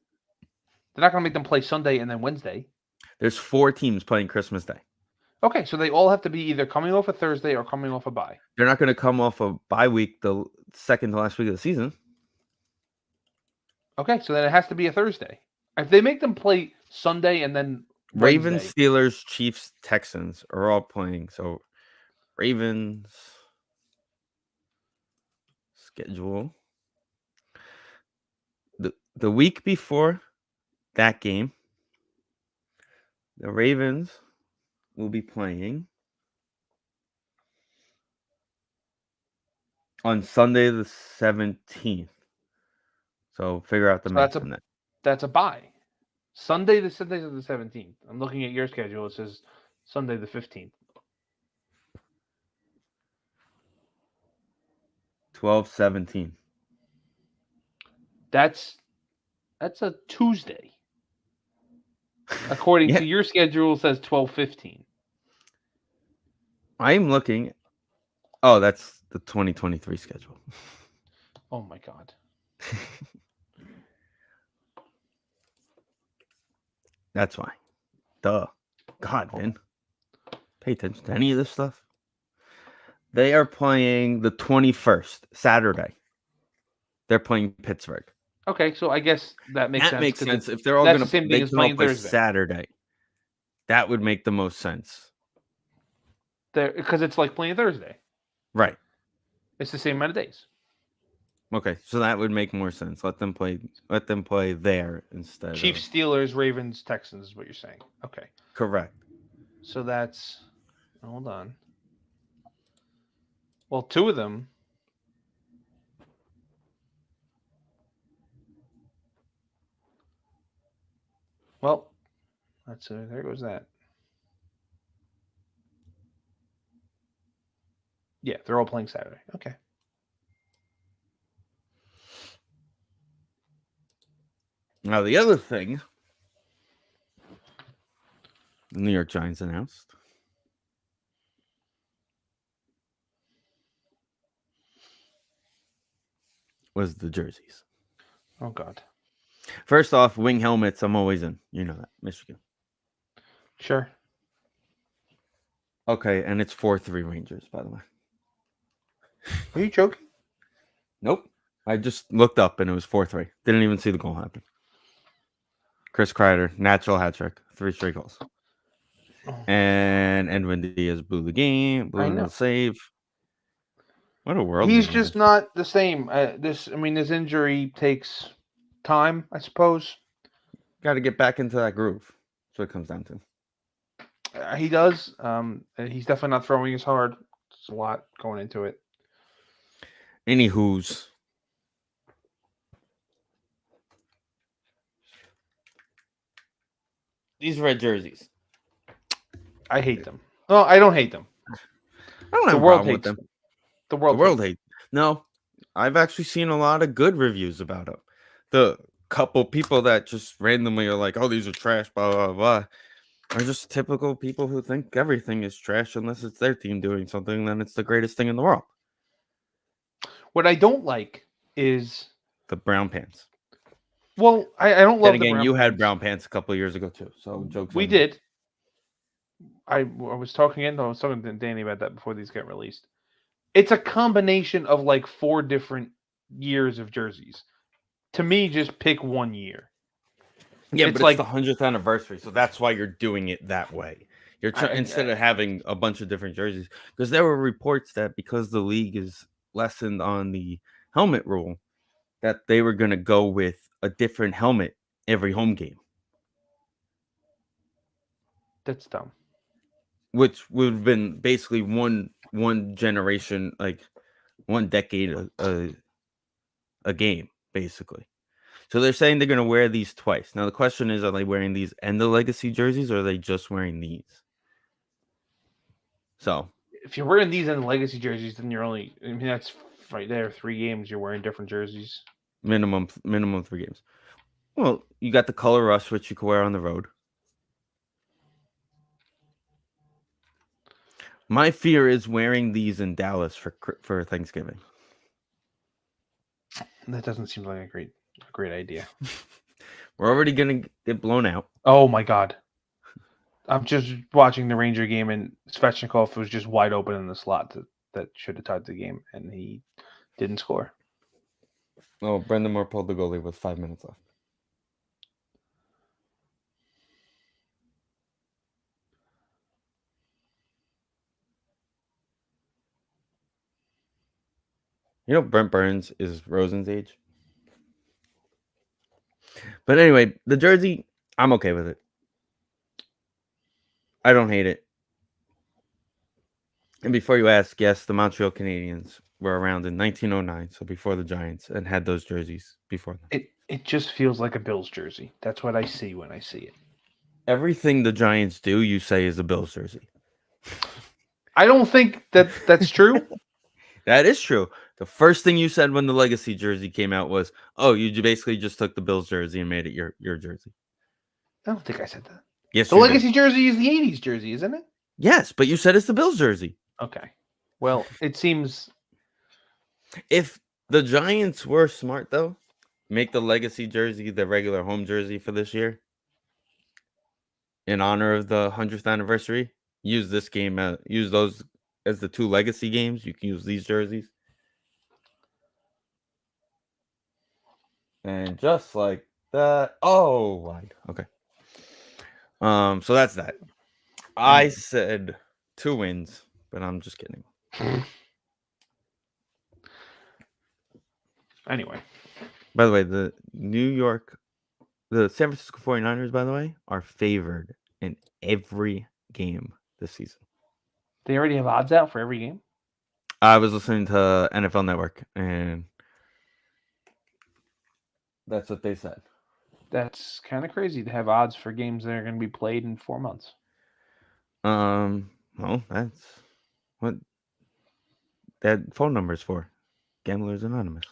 They're not going to make them play Sunday and then Wednesday. There's 4 teams playing Christmas Day. Okay, so they all have to be either coming off a Thursday or coming off a bye. They're not going to come off a bye week the second to last week of the season. Okay, so then it has to be a Thursday. If they make them play Sunday and then Ravens, Wednesday. Steelers, Chiefs, Texans are all playing. So Ravens schedule. The week before that game, the Ravens will be playing on Sunday the 17th. So figure out the math on that. That's a bye. Sunday the 17th. I'm looking at your schedule. It says Sunday the 15th. 12/17. That's a Tuesday. According Yeah, to your schedule, it says 12/15. I'm looking. Oh, that's the 2023 schedule. Oh my god. That's why. Duh. God, Vin. Pay attention to any of this stuff. They are playing the 21st, Saturday. They're playing Pittsburgh. Okay, so I guess that makes That sense makes because sense. If they're all that's the gonna, same thing they as can all playing play Thursday. Saturday. That would make the most sense. Because it's like playing Thursday. Right. It's the same amount of days. Okay, so that would make more sense. Let them play. Let them play there instead of. Chiefs, Steelers, Ravens, Texans is what you're saying. Okay, Correct. so that's hold on. Well, two of them. Well, that's there goes that. Yeah, they're all playing Saturday. Okay. Now the other thing, the New York Giants announced was the jerseys. Oh God. First off, wing helmets. I'm always in. You know that, Michigan. Sure. Okay, and it's 4-3 Rangers, by the way. Are you joking? Nope. I just looked up and it was 4-3. Didn't even see the goal happen. Chris Kreider, natural hat trick, 3 straight goals. Oh. And Edwin Diaz blew the game, I blew know. the save. What a world He's we live just in. not the same. His injury takes time, I suppose. Got to get back into that groove. That's what it comes down to. He does. He's definitely not throwing as hard. There's a lot going into it. Anywho's. These red jerseys. I hate them. No, I don't hate them. I don't have The a world problem with hates them. The The world. world hates. No, I've actually seen a lot of good reviews about them. The couple people that just randomly are like, "Oh, these are trash," blah blah blah, are just typical people who think everything is trash unless it's their team doing something. Then it's the greatest thing in the world. What I don't like is, The brown pants. well, I don't Then love the again, brown you had pants. brown pants a couple of years ago too. So jokes We on you. did. I was talking to Danny about that before these get released. It's a combination of like 4 different years of jerseys. To me, just pick 1 year. Yeah, It's but it's the like 100th anniversary, so that's why you're doing it that way. You're instead of having a bunch of different jerseys, because there were reports that because the league is lessened on the helmet rule, that they were going to go with a different helmet every home game, that's dumb. which would have been basically one generation, like one decade a game, basically. So they're saying they're going to wear these twice. Now the question is, are they wearing these and the legacy jerseys, or are they just wearing these? So If you're wearing these and legacy jerseys, then you're only. I mean, that's right there. 3 games you're wearing different jerseys. minimum 3 games. Well, you got the color rush, which you can wear on the road. My fear is wearing these in Dallas for Thanksgiving. That doesn't seem like a great idea. We're already gonna get blown out. Oh my god. I'm just watching the Ranger game, and Svechnikov was just wide open in the slot that should have tied the game, and he didn't score. Oh, Brendan Moore pulled the goalie with 5 minutes left. You know, Brent Burns is Rosen's age. But anyway, the jersey, I'm okay with it. I don't hate it. And before you ask, yes, the Montreal Canadiens were around in 1909, so before the Giants, and had those jerseys before them. It just feels like a Bills jersey. That's what I see when I see it. Everything the Giants do, you say is a Bills jersey. I don't think that's true. That is true. The first thing you said when the Legacy jersey came out was, "Oh, you basically just took the Bills jersey and made it your jersey." I don't think I said that. Yes, The you did. Legacy jersey is the '80s jersey, isn't it? Yes, but you said it's the Bills jersey. Okay. Well, it seems If the Giants were smart, though, make the Legacy jersey the regular home jersey for this year in honor of the 100th anniversary. Use this game, use those as the 2 Legacy games. You can use these jerseys. And just like that. Oh, wide. Okay. So that's that. I Anyway. said 2 wins, but I'm just kidding. Anyway. By the way, the San Francisco 49ers, by the way, are favored in every game this season. They already have odds out for every game? I was listening to NFL Network, and that's what they said. That's kind of crazy to have odds for games that are going to be played in 4 months. Well, that's what that phone number is for. Gamblers Anonymous.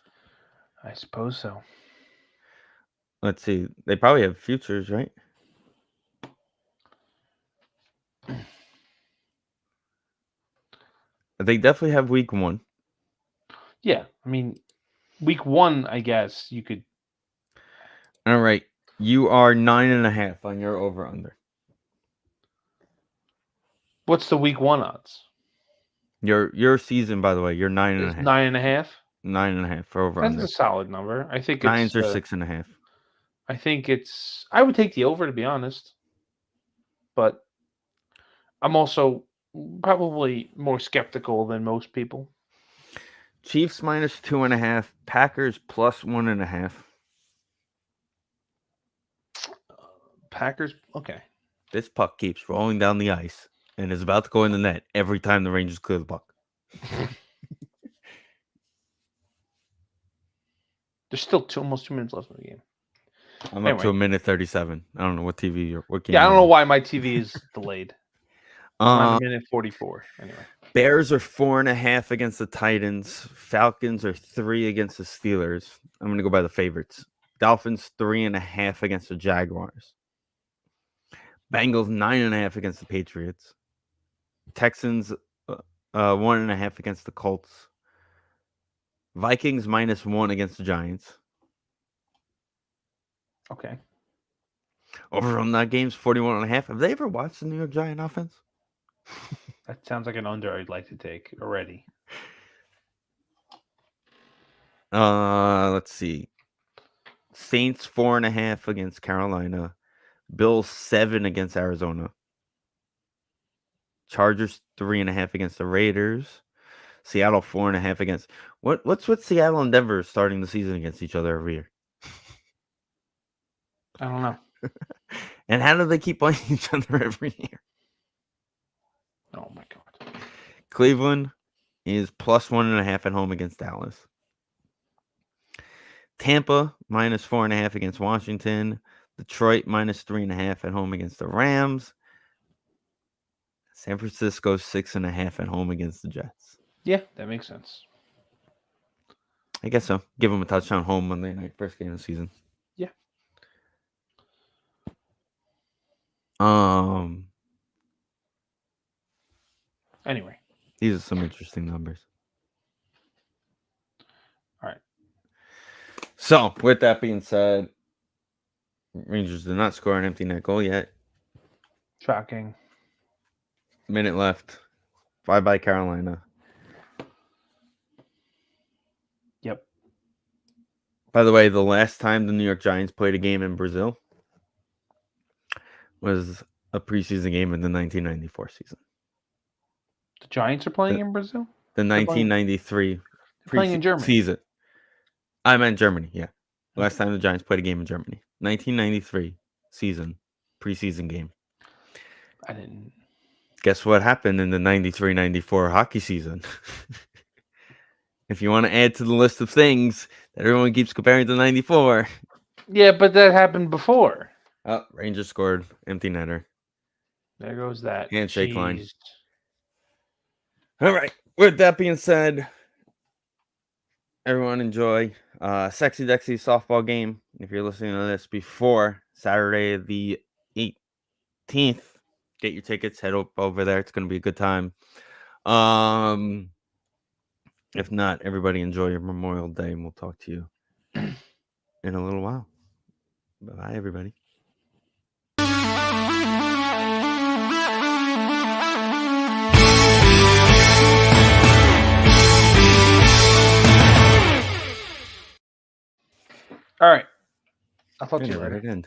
I suppose so. Let's see. They probably have futures, right? They definitely have week 1. Yeah, I mean, week 1, I guess you could. All right. You are 9.5 on your over under. What's the week 1 odds? Your season, by the way, you're 9.5. 9.5. 9.5 for over That's under. a solid number. I think Giants it's are 6.5. I think it's. I would take the over, to be honest, but I'm also probably more skeptical than most people. Chiefs minus 2.5. Packers plus 1.5. Packers. Okay. This puck keeps rolling down the ice and is about to go in the net every time the Rangers clear the puck. There's still almost 2 minutes left in the game. I'm up to a minute 37. I don't know what TV or what game. Yeah, I don't know why my TV is delayed. I'm on a minute 44. Anyway. Bears are 4.5 against the Titans. Falcons are 3 against the Steelers. I'm going to go by the favorites. Dolphins 3.5 against the Jaguars. Bengals 9.5 against the Patriots. Texans 1.5 against the Colts. Vikings minus 1 against the Giants. Okay. Over on that game's 41.5. Have they ever watched the New York Giant offense? That sounds like an under I'd like to take already. Let's see. Saints 4.5 against Carolina. Bills 7 against Arizona. Chargers 3.5 against the Raiders. Seattle 4.5 against what's with Seattle and Denver starting the season against each other every year? I don't know. And how do they keep playing each other every year? Oh my god. Cleveland is plus 1.5 at home against Dallas. Tampa minus 4.5 against Washington. Detroit minus 3.5 at home against the Rams. San Francisco 6.5 at home against the Jets. Yeah, that makes sense. I guess so. Give them a touchdown home Monday night, first game of the season. Yeah. Anyway. These are some interesting numbers. All right. So, with that being said, Rangers did not score an empty net goal yet. Shocking. Minute left. Bye-bye, Carolina. Yep. By the way, the last time the New York Giants played a game in Brazil was a preseason game in the 1994 season. The Giants are playing in Brazil? The 1993 playing in Germany. season. I meant Germany, yeah. Last time the Giants played a game in Germany. 1993 season, preseason game. I didn't. Guess what happened in the 93-94 hockey season? If you want to add to the list of things that everyone keeps comparing to 94. Yeah, but that happened before. Oh, Rangers scored. Empty netter. There goes that. Handshake line. Jeez. All right. With that being said, everyone enjoy Sexy Dexy softball game. If you're listening to this before Saturday the 18th, get your tickets, head up over there. It's going to be a good time. If not, everybody enjoy your Memorial Day, and we'll talk to you in a little while. Bye, everybody. All right. I'll talk to you Let later. it end.